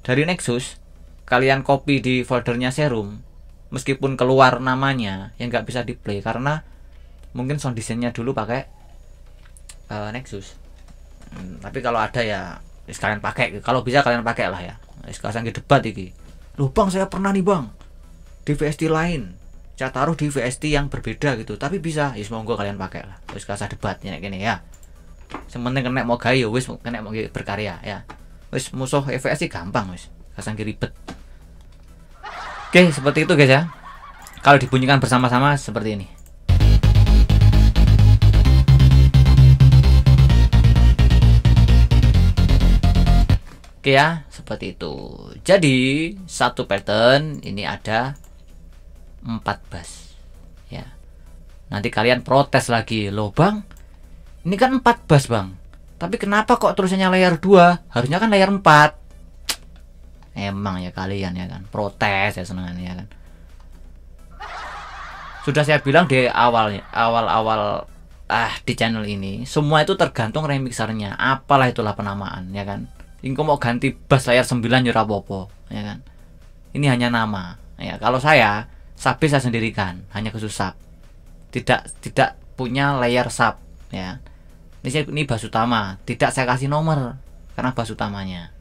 dari Nexus kalian copy di foldernya Serum meskipun keluar namanya yang nggak bisa di play karena mungkin sound desainnya dulu pakai Nexus. Tapi kalau ada ya sekalian pakai, kalau bisa kalian pakai lah ya. Sekarang debat iki, "Loh Bang, saya pernah nih Bang di VST lain saya taruh di VST yang berbeda gitu, tapi bisa." Ya semoga kalian pakai lah. Wis kasah debat ya gini ya. Sementing kena mau gaya wis kena mau berkarya ya. Wis musuh VST gampang wis. Kasang ribet. Oke, seperti itu guys ya. Kalau dibunyikan bersama-sama seperti ini. Oke ya, seperti itu. Jadi, satu pattern ini ada 4 bass ya. Nanti kalian protes lagi, "Loh Bang, ini kan 4 bass Bang, tapi kenapa kok tulisannya layer 2? Harusnya kan layer 4." Emang ya kalian ya kan, protes ya senengan ya kan. Sudah saya bilang di awal di channel ini, semua itu tergantung remixernya. Apalah itulah penamaan ya kan. Ingko mau ganti bass layer 9 ya apa-apa ya kan. Ini hanya nama ya. Kalau saya sub saya sendirikan, hanya khusus sub. Tidak punya layer sub ya. Ini bass utama, tidak saya kasih nomor karena bass utamanya.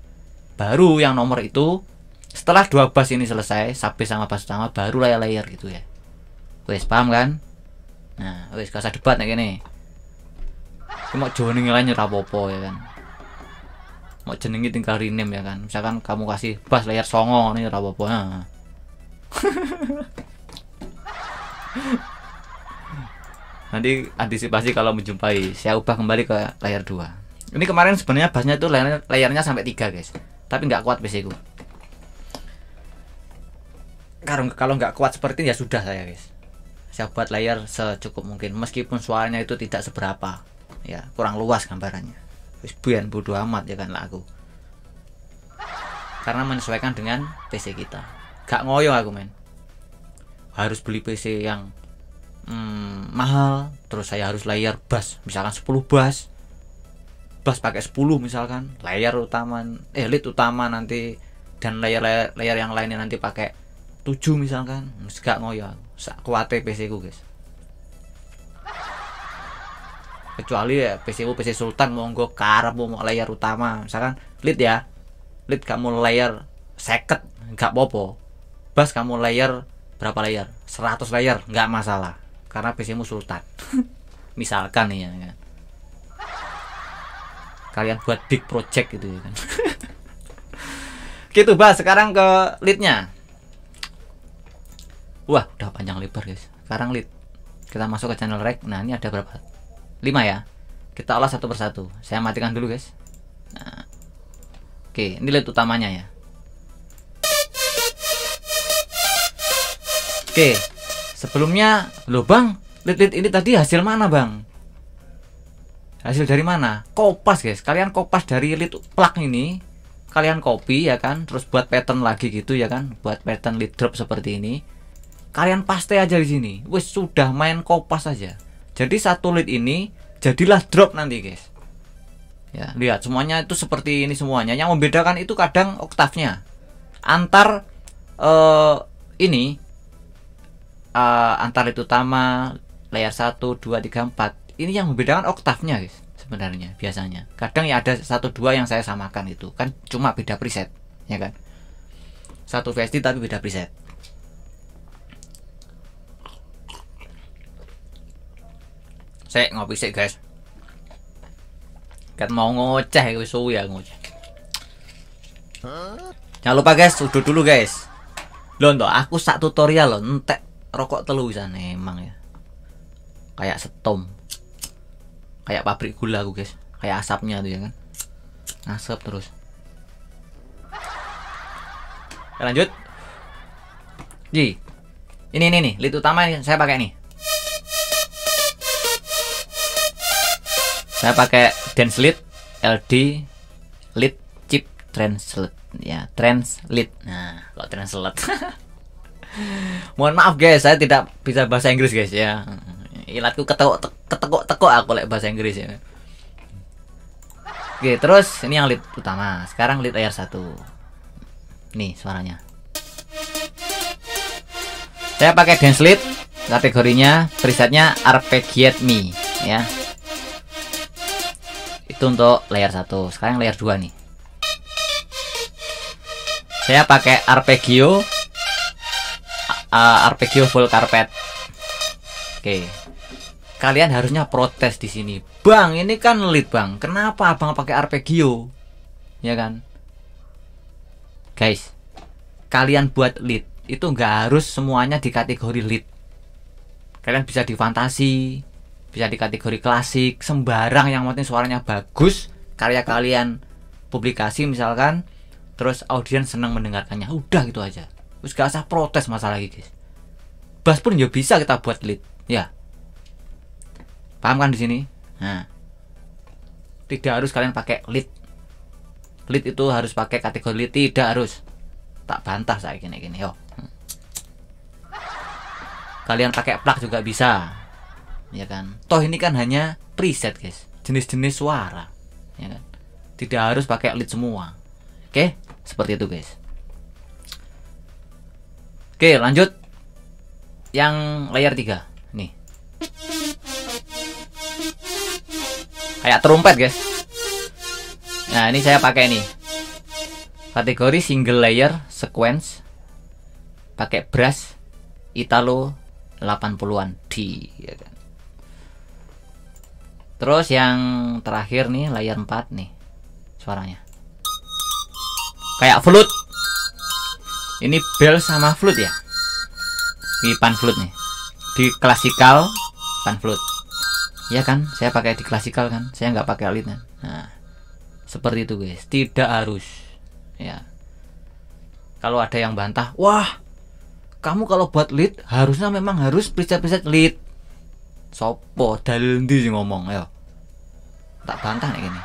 Baru yang nomor itu setelah 2 bass ini selesai, sub sama bass utama baru layer gitu ya. Wes paham kan? Nah, wes kasih debat nek kene. Cuma joning lain ora apa-apa ya kan. Mau jenengi tinggal rename ya kan. Misalkan kamu kasih bass layer 9 ini ora apa-apa. Nah. Nanti antisipasi kalau menjumpai, saya ubah kembali ke layer 2. Ini kemarin sebenarnya bassnya itu layarnya sampai 3 guys, tapi nggak kuat PC ku. Kalau nggak kuat seperti ini ya sudah saya guys. Saya buat layer secukup mungkin, meskipun suaranya itu tidak seberapa ya, kurang luas gambarannya. Wis biyen bodo amat ya kan lah aku. Karena menyesuaikan dengan PC kita. Gak ngoyo aku men. Harus beli PC yang mahal, terus saya harus layer bass, misalkan 10 bass pakai 10 misalkan, layer utama lead utama nanti, dan layer yang lainnya nanti pakai 7 misalkan. Gak ngoyo, sak kuate PC ku guys. Kecuali ya PC Sultan monggo karep mau layer utama, misalkan lead ya, lead kamu layer 50 gak apa-apa, bass kamu layer berapa layer, 100 layer nggak masalah karena PC-mu Sultan. Misalkan nih ya kan, kalian buat big project gitu ya kan. Gitu bahas sekarang ke leadnya. Wah udah panjang lebar guys. Sekarang lead kita masuk ke channel rec. Nah ini ada berapa, 5 ya, kita olah satu persatu. Saya matikan dulu guys. Nah, oke, ini lead utamanya ya. Oke, sebelumnya, loh bang, lead ini tadi hasil mana bang? Hasil dari mana? Kopas guys, kalian kopas dari lead plug ini, kalian copy ya kan, terus buat pattern lagi gitu ya kan, buat pattern lead drop seperti ini. Kalian paste aja di sini. Wis sudah main kopas aja. Jadi satu lead ini jadilah drop nanti, guys. Ya, lihat semuanya itu seperti ini semuanya. Yang membedakan itu kadang oktavnya. Antar ini antar lead utama, layer 1, 2, 3, 4. Ini yang membedakan oktavnya, guys. Sebenarnya biasanya kadang ya ada 1, 2 yang saya samakan, itu kan cuma beda preset ya kan, satu VST tapi beda preset. Saya ngopi sih guys, kan mau ngoceh wis suwi ya ngoceh. Jangan lupa guys, udah dulu guys lo untuk aku sak tutorial lo entek rokok telu bisa emang ya, kayak setom, kayak pabrik gula aku guys, kayak asapnya tuh ya kan, asap terus. Oke, lanjut. Ini nih lead utama saya pakai nih, saya pakai dance lead LD lead chip translate ya, translate. Nah kok translate mohon maaf guys, saya tidak bisa bahasa Inggris guys ya, ilatku ketekuk aku lek bahasa Inggris ya. Oke, terus ini yang lead utama. Sekarang lead layer 1. Nih suaranya. Saya pakai dance lead, kategorinya presetnya Arpeggiate Me ya. Itu untuk layer 1. Sekarang layer 2 nih. Saya pakai arpeggio full carpet. Oke. Kalian harusnya protes di sini. Bang, ini kan lead, Bang. Kenapa Abang pakai arpeggio? Ya kan? Guys, kalian buat lead itu nggak harus semuanya di kategori lead. Kalian bisa di fantasi, bisa di kategori klasik, sembarang yang penting suaranya bagus, karya kalian publikasi misalkan, terus audiens senang mendengarkannya. Udah gitu aja. Terus gak usah protes masalah lagi, guys. Bass pun ya bisa kita buat lead, ya. Paham kan di sini? Nah, tidak harus kalian pakai lead. Lead itu harus pakai kategori lead, tidak harus. Tak bantah saya gini yo. Kalian pakai plug juga bisa, ya kan? Toh ini kan hanya preset guys, jenis-jenis suara, ya kan? Tidak harus pakai lead semua. Oke, seperti itu guys. Oke, lanjut. Yang layer 3 nih. Kayak trompet guys. Nah ini saya pakai nih kategori single layer sequence, pakai brass Italo 80-an D ya kan. Terus yang terakhir nih layer 4 nih, suaranya kayak flute. Ini bell sama flute ya. Ini pan flute nih, di klasikal pan flute. Ya kan, saya pakai di klasikal kan, saya nggak pakai lead kan. Nah, seperti itu guys, tidak harus. Ya, kalau ada yang bantah, wah, kamu kalau buat lead harusnya memang harus preset lead. Sopo dalil ndi sing ngomong, ayo. Tak bantah nih gini.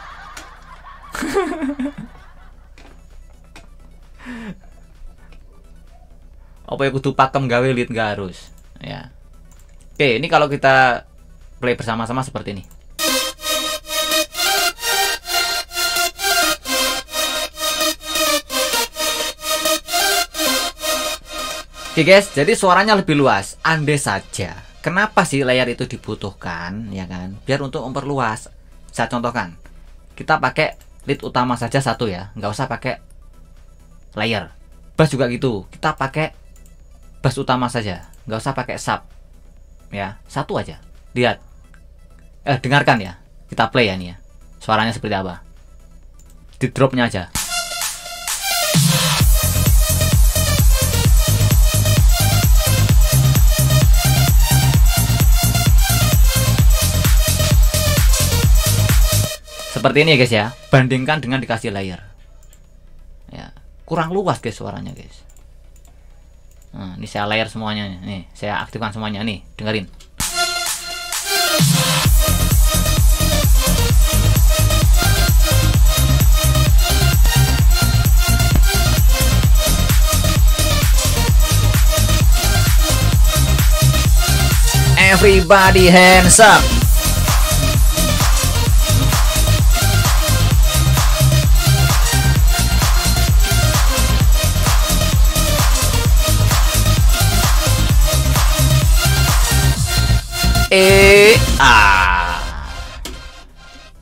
Apa ya kudu pakem gawe lead, nggak harus. Ya. Oke, ini kalau kita play bersama-sama seperti ini. Oke guys, jadi suaranya lebih luas. Andai saja, kenapa sih layar itu dibutuhkan, ya kan? Biar untuk memperluas. Saya contohkan, kita pakai lead utama saja satu ya, nggak usah pakai layer. Bass juga gitu, kita pakai bass utama saja, nggak usah pakai sub, ya satu aja. Lihat. Dengarkan ya, kita play ya nih ya, suaranya seperti apa, di dropnya aja. Seperti ini ya guys ya, bandingkan dengan dikasih layer ya, kurang luas guys suaranya guys. Nah, ini saya layer semuanya nih, saya aktifkan semuanya nih, dengerin. Everybody hands up.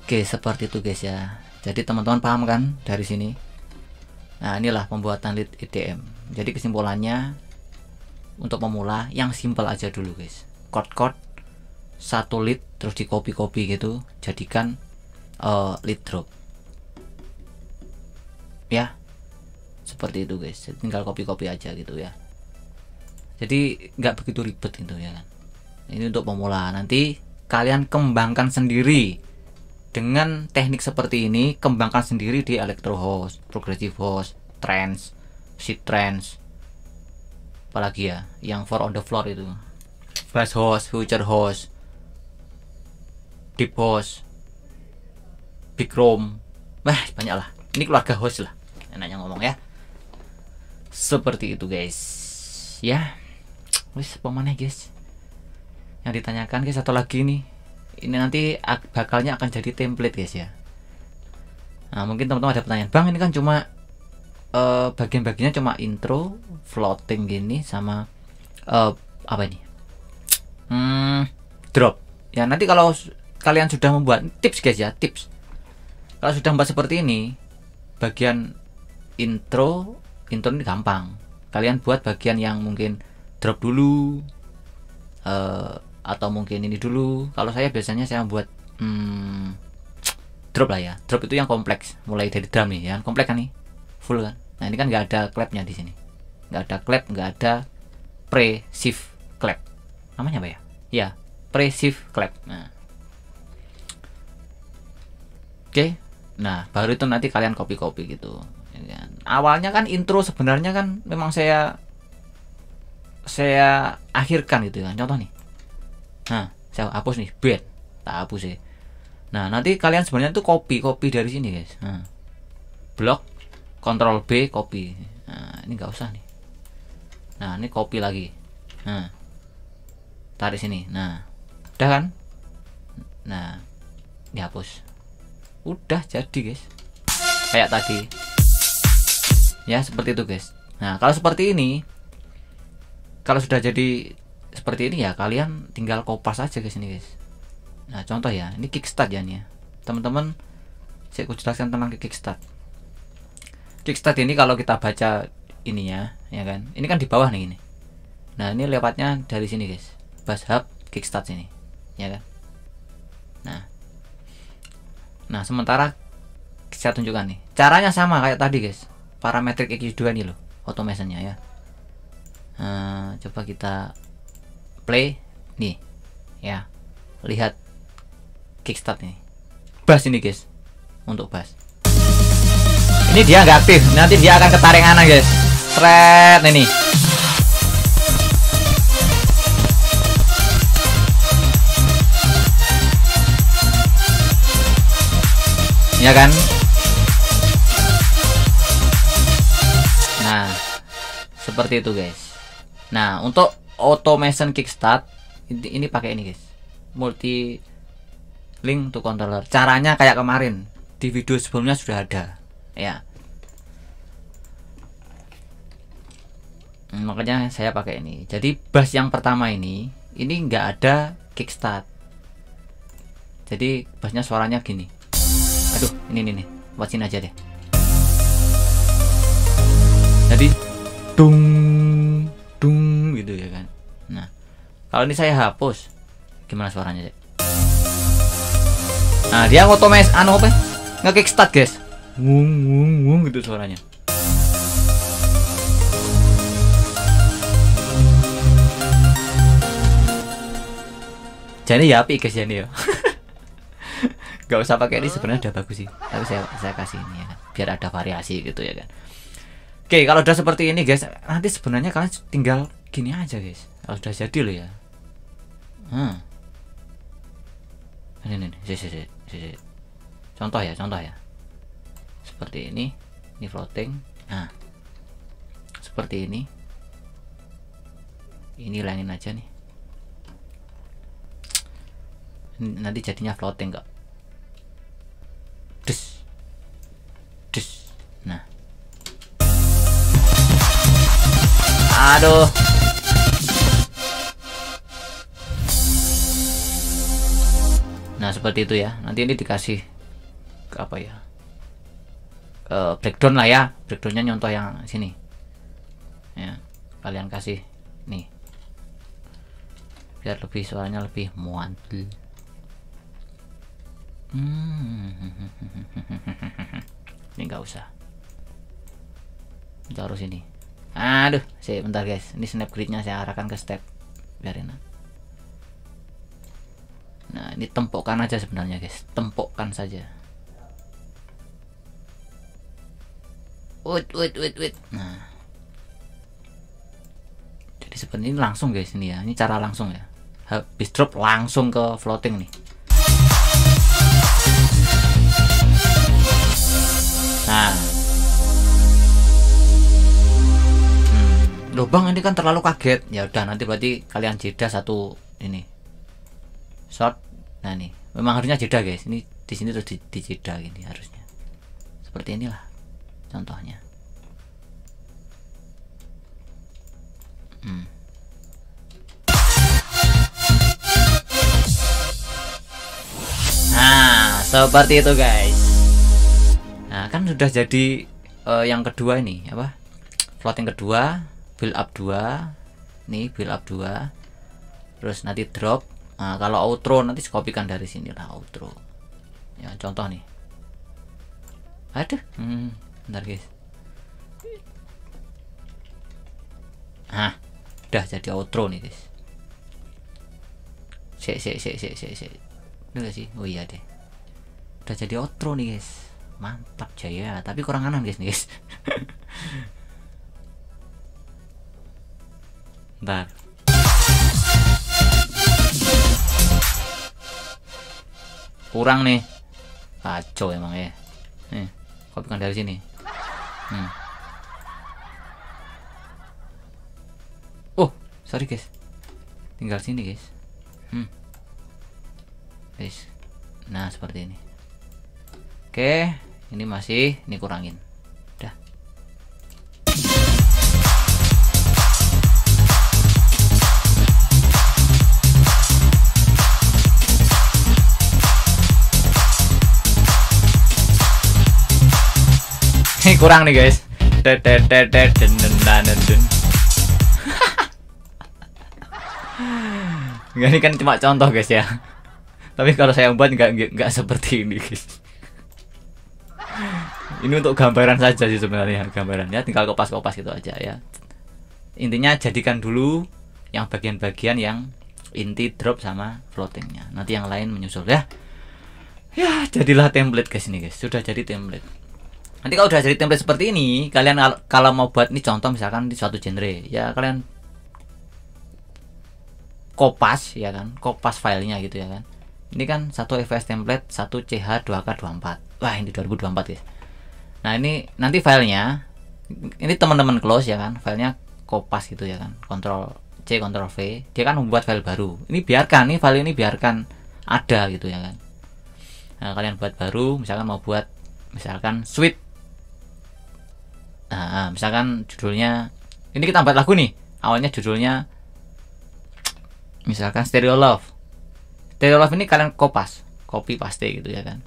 Oke, seperti itu guys ya. Jadi teman-teman paham kan dari sini? Nah, inilah pembuatan lead IDM. Jadi kesimpulannya untuk pemula yang simple aja dulu guys. Chord satu lead terus di copy gitu, jadikan lead drop. Ya. Seperti itu guys. Tinggal copy aja gitu ya. Jadi nggak begitu ribet gitu ya kan. Ini untuk pemula. Nanti kalian kembangkan sendiri. Dengan teknik seperti ini, kembangkan sendiri di electro house, progressive house, trance, seed trance, apalagi ya, yang four on the floor itu, bass house, future house, deep house, big room, banyak lah. Ini keluarga house lah, enaknya ngomong ya. Seperti itu guys, ya. Wis pemana guys? Yang ditanyakan guys, satu lagi nih. Ini nanti bakalnya akan jadi template guys ya. Nah, mungkin teman-teman ada pertanyaan, Bang, ini kan cuma bagian-bagiannya cuma intro, floating gini sama apa ini? Drop. Ya, nanti kalau kalian sudah membuat tips guys ya, tips. Kalau sudah membuat seperti ini, bagian intro ini gampang. Kalian buat bagian yang mungkin drop dulu, atau mungkin ini dulu. Kalau saya biasanya saya buat drop lah ya. Drop itu yang kompleks, mulai dari drum nih ya, kompleks kan nih, full kan. Nah, ini kan nggak ada clapnya di sini, nggak ada clap, nggak ada pre-shift clap, namanya apa ya? Ya, pre-shift clap. Nah, oke. Nah, baru itu nanti kalian copy gitu. Awalnya kan intro sebenarnya kan memang saya akhirkan gitu kan. Contoh nih. Nah, saya hapus nih, bed, tak hapus sih. Nah, nanti kalian sebenarnya tuh copy dari sini guys. Nah, blok, Ctrl B, copy. Nah, ini nggak usah nih. Nah, ini copy lagi. Nah, tarik sini. Nah, udah kan? Nah, dihapus. Udah jadi guys. Kayak tadi. Ya, seperti itu guys. Nah, kalau seperti ini, kalau sudah jadi seperti ini ya, kalian tinggal kopas aja guys ini guys. Nah, contoh ya, ini kickstart ya nih ya. Teman-teman, saya jelaskan tentang kickstart. Kickstart ini kalau kita baca ininya ya kan, ini kan di bawah nih ini. Nah, ini lewatnya dari sini guys, bass hub kickstart sini ya kan. Nah, sementara saya tunjukkan nih, caranya sama kayak tadi guys, parametrik EQ2 nih loh, automationnya ya. Nah, coba kita play nih ya, lihat kickstart nih, bass ini guys, untuk bass ini dia nggak aktif, nanti dia akan ketarik kanan guys, thread ini ya kan. Nah, seperti itu guys. Nah, untuk automation kickstart ini pakai ini guys, multi link to controller. Caranya kayak kemarin di video sebelumnya sudah ada ya. Makanya saya pakai ini. Jadi bass yang pertama ini nggak ada kickstart. Jadi bassnya suaranya gini. Aduh, ini nih, buatin aja deh. Jadi dung gitu ya kan. Nah, kalau ini saya hapus, gimana suaranya deh? Nah, dia otomatis apa? Nge-kickstart guys. Wung gitu suaranya. Jadi ya api guys ya ini ya. Gak usah pakai ini, sebenarnya udah bagus sih. Tapi saya kasih ini ya kan, biar ada variasi gitu ya kan. Oke, kalau udah seperti ini guys, nanti sebenarnya kalian tinggal gini aja guys. Kalau sudah jadi loh ya. Ini contoh ya. Seperti ini floating. Nah, seperti ini. Ini lainin aja nih. nanti jadinya floating kok. Des. Nah, aduh, nah seperti itu ya. Nanti ini dikasih apa ya, breakdown lah ya. Breakdownnya nyontoh yang sini ya, kalian kasih nih biar lebih suaranya lebih muantul. Ini nggak usah, taruh sini. Aduh, bentar guys, ini snapgridnya saya arahkan ke step biar enak. Nah, ini tempokkan aja sebenarnya guys, tempokkan saja. Wait. Nah, jadi seperti ini langsung guys, ini ya, ini cara langsung ya. Habis drop langsung ke floating nih. Nah, loh bang, ini kan terlalu kaget. Ya udah, nanti berarti kalian jeda satu ini short. Nah nih, memang harusnya jeda guys. Ini di sini terus di jeda gini harusnya. Seperti inilah contohnya. Nah, seperti itu guys. Nah, kan sudah jadi yang kedua ini apa? Floating kedua, build up 2. Nih, build up 2. Terus nanti drop. Nah, kalau outro nanti kopikan dari sini lah outro. Ya, contoh nih. Aduh, bentar guys. Nah, udah jadi outro nih guys. Sik. Udah gak sih? Oh iya deh. Udah jadi outro nih guys. Mantap jaya, tapi kurang kanan guys nih guys. Bentar. Kurang nih. Kacau emang ya. Nih, kopikan dari sini. Oh, sorry guys. Tinggal sini guys. Guys. Nah, seperti ini. Oke, ini masih, ini kurangin. Udah. Ini kurang nih guys. Ini kan cuma contoh guys ya. Tapi kalau saya buat nggak seperti ini guys. Ini untuk gambaran saja sih sebenarnya, gambarannya tinggal kopas-kopas gitu aja ya. Intinya jadikan dulu yang bagian-bagian yang inti drop sama floatingnya. Nanti yang lain menyusul ya. Ya, jadilah template guys ini guys. Sudah jadi template. Nanti kalau udah jadi template seperti ini, kalian kalau mau buat ini contoh misalkan di suatu genre, ya kalian kopas ya kan, kopas filenya gitu ya kan. Ini kan satu FS template, satu CH2K24. Wah, ini 2024 guys. Nah, ini nanti filenya, ini teman-teman close ya kan, filenya kopas gitu ya kan, Ctrl C Ctrl V, dia kan membuat file baru. Ini biarkan, ini file ini biarkan ada gitu ya kan. Nah, kalian buat baru, misalkan mau buat misalkan suite. Nah, misalkan judulnya, ini kita buat lagu nih, awalnya judulnya misalkan Stereo Love. Stereo Love ini kalian kopas, copy paste gitu ya kan.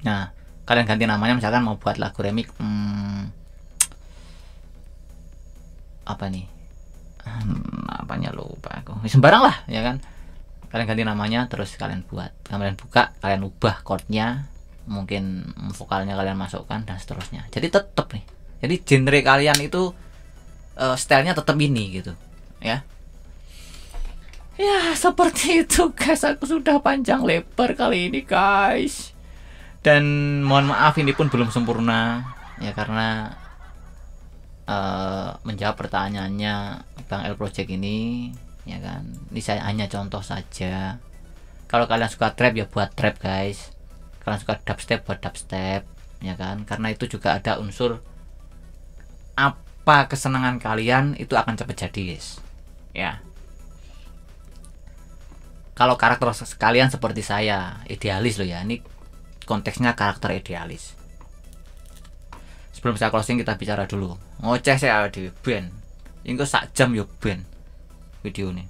Nah, kalian ganti namanya, misalkan mau buat lagu remix apa nih, apanya lupa aku, sembarang lah ya kan. Kalian ganti namanya, terus kalian buat, kalian buka, kalian ubah chordnya, mungkin vokalnya kalian masukkan dan seterusnya. Jadi tetap nih, jadi genre kalian itu stylenya tetap ini gitu ya. Ya seperti itu guys, aku sudah panjang lebar kali ini guys. Dan mohon maaf ini pun belum sempurna ya, karena menjawab pertanyaannya Bang L Project ini ya kan. Ini saya hanya contoh saja. Kalau kalian suka trap ya buat trap guys. Kalian suka dubstep buat dubstep ya kan. Karena itu juga ada unsur apa kesenangan kalian itu akan cepat jadi guys. Ya. kalau karakter sekalian seperti saya idealis loh ya, ini konteksnya karakter idealis. Sebelum saya closing kita bicara dulu. Ngoceh saya di band. Ini kok sak jam yo band video nih.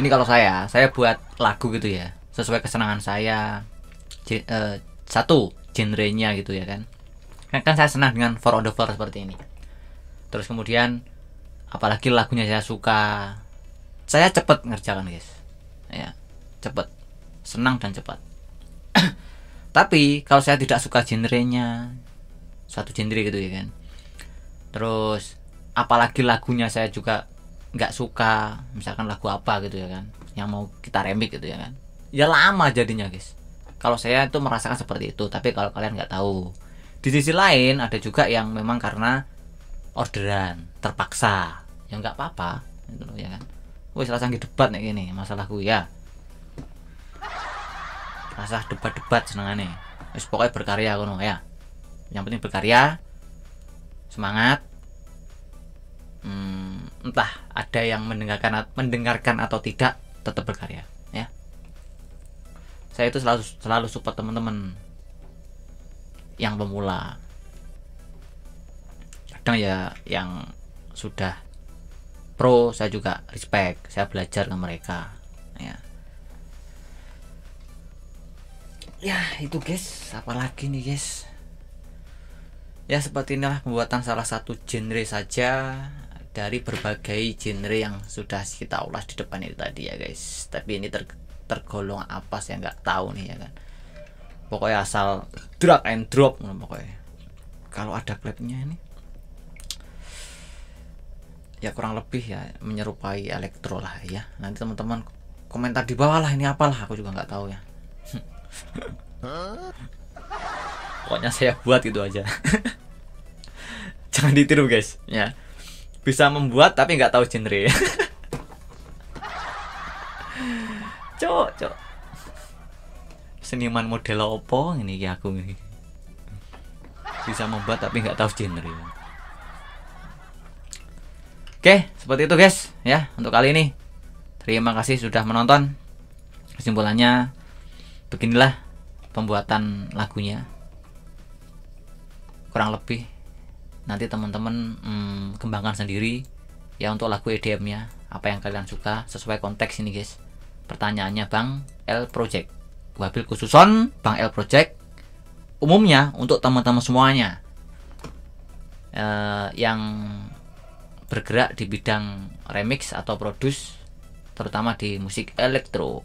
Ini kalau saya buat lagu gitu ya, sesuai kesenangan saya. Satu genrenya gitu ya kan. Kan saya senang dengan For on the Floor seperti ini. Terus kemudian apalagi lagunya saya suka, saya cepet ngerjakan guys ya, cepet, senang dan cepat. Tapi kalau saya tidak suka genrenya, suatu genre gitu ya kan, terus apalagi lagunya saya juga nggak suka, misalkan lagu apa gitu ya kan, yang mau kita remix gitu ya kan, ya lama jadinya guys. Kalau saya itu merasakan seperti itu, tapi kalau kalian nggak tahu. Di sisi lain ada juga yang memang karena orderan terpaksa, ya nggak apa-apa gitu loh ya kan. Wih, rasa debat nih gini masalahku ya, rasa debat senengane. Wis pokoknya berkarya kono ya. Yang penting berkarya, semangat. Entah ada yang mendengarkan atau tidak, tetap berkarya ya. Saya itu selalu support teman-teman yang pemula. Kadang ya yang sudah pro saya juga respect, saya belajar ke mereka ya. Ya itu guys, apalagi nih guys ya, seperti inilah pembuatan salah satu genre saja dari berbagai genre yang sudah kita ulas di depan ini tadi ya guys. Tapi ini tergolong apa saya nggak tahu nih ya kan, pokoknya asal drag and drop pokoknya. Kalau ada klipnya ini ya kurang lebih ya menyerupai elektro lah ya. Nanti teman-teman komentar di bawah lah ini apalah, aku juga nggak tahu ya. Pokoknya saya buat itu aja. Jangan ditiru guys ya, bisa membuat tapi nggak tahu genre. Cok seniman model opo ini ya aku ini, bisa membuat tapi nggak tahu genre. Oke, seperti itu guys ya untuk kali ini. Terima kasih sudah menonton. Kesimpulannya beginilah pembuatan lagunya. Kurang lebih nanti teman-teman kembangkan sendiri ya untuk lagu EDM-nya, apa yang kalian suka sesuai konteks ini guys. Pertanyaannya Bang L Project, wabil khususon Bang L Project, umumnya untuk teman-teman semuanya yang bergerak di bidang remix atau produce, terutama di musik elektro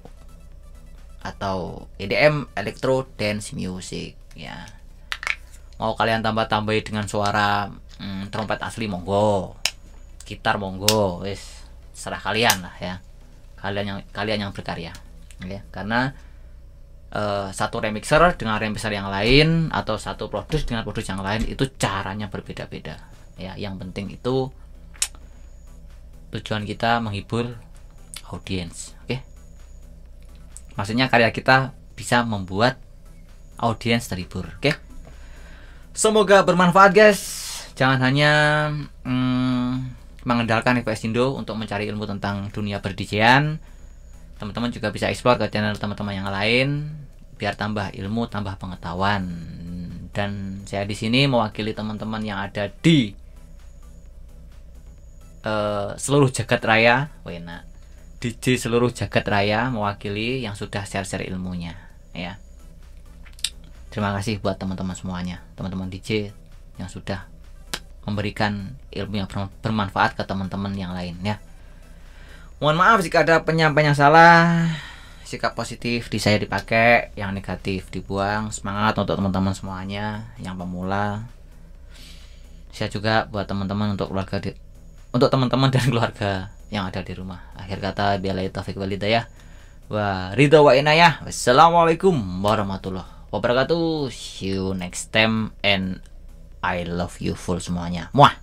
atau EDM, electro dance music ya. Mau kalian tambah-tambahi dengan suara trompet asli monggo, gitar monggo, wis serah kalian lah ya. Kalian yang berkarya ya. Karena satu remixer dengan remixer yang lain atau satu produce dengan produce yang lain itu caranya berbeda-beda ya. Yang penting itu tujuan kita menghibur audiens, oke? Maksudnya karya kita bisa membuat audiens terhibur, oke? Semoga bermanfaat guys. Jangan hanya mengandalkan IPS Indo untuk mencari ilmu tentang dunia per-DJ-an. Teman-teman juga bisa explore ke channel teman-teman yang lain biar tambah ilmu, tambah pengetahuan. Dan saya di sini mewakili teman-teman yang ada di seluruh jagat raya, DJ seluruh jagat raya, mewakili yang sudah share-share ilmunya ya. Terima kasih buat teman-teman semuanya, teman-teman DJ yang sudah memberikan ilmu yang bermanfaat ke teman-teman yang lain ya. Mohon maaf jika ada penyampaian yang salah. Sikap positif di saya dipakai, yang negatif dibuang. Semangat untuk teman-teman semuanya yang pemula. Saya juga buat teman-teman untuk keluarga untuk teman-teman dan keluarga yang ada di rumah. Akhir kata, billahi taufiq wal hidayah wa ridha wa inayah. Wassalamualaikum warahmatullahi wabarakatuh. See you next time and I love you full semuanya. Muah.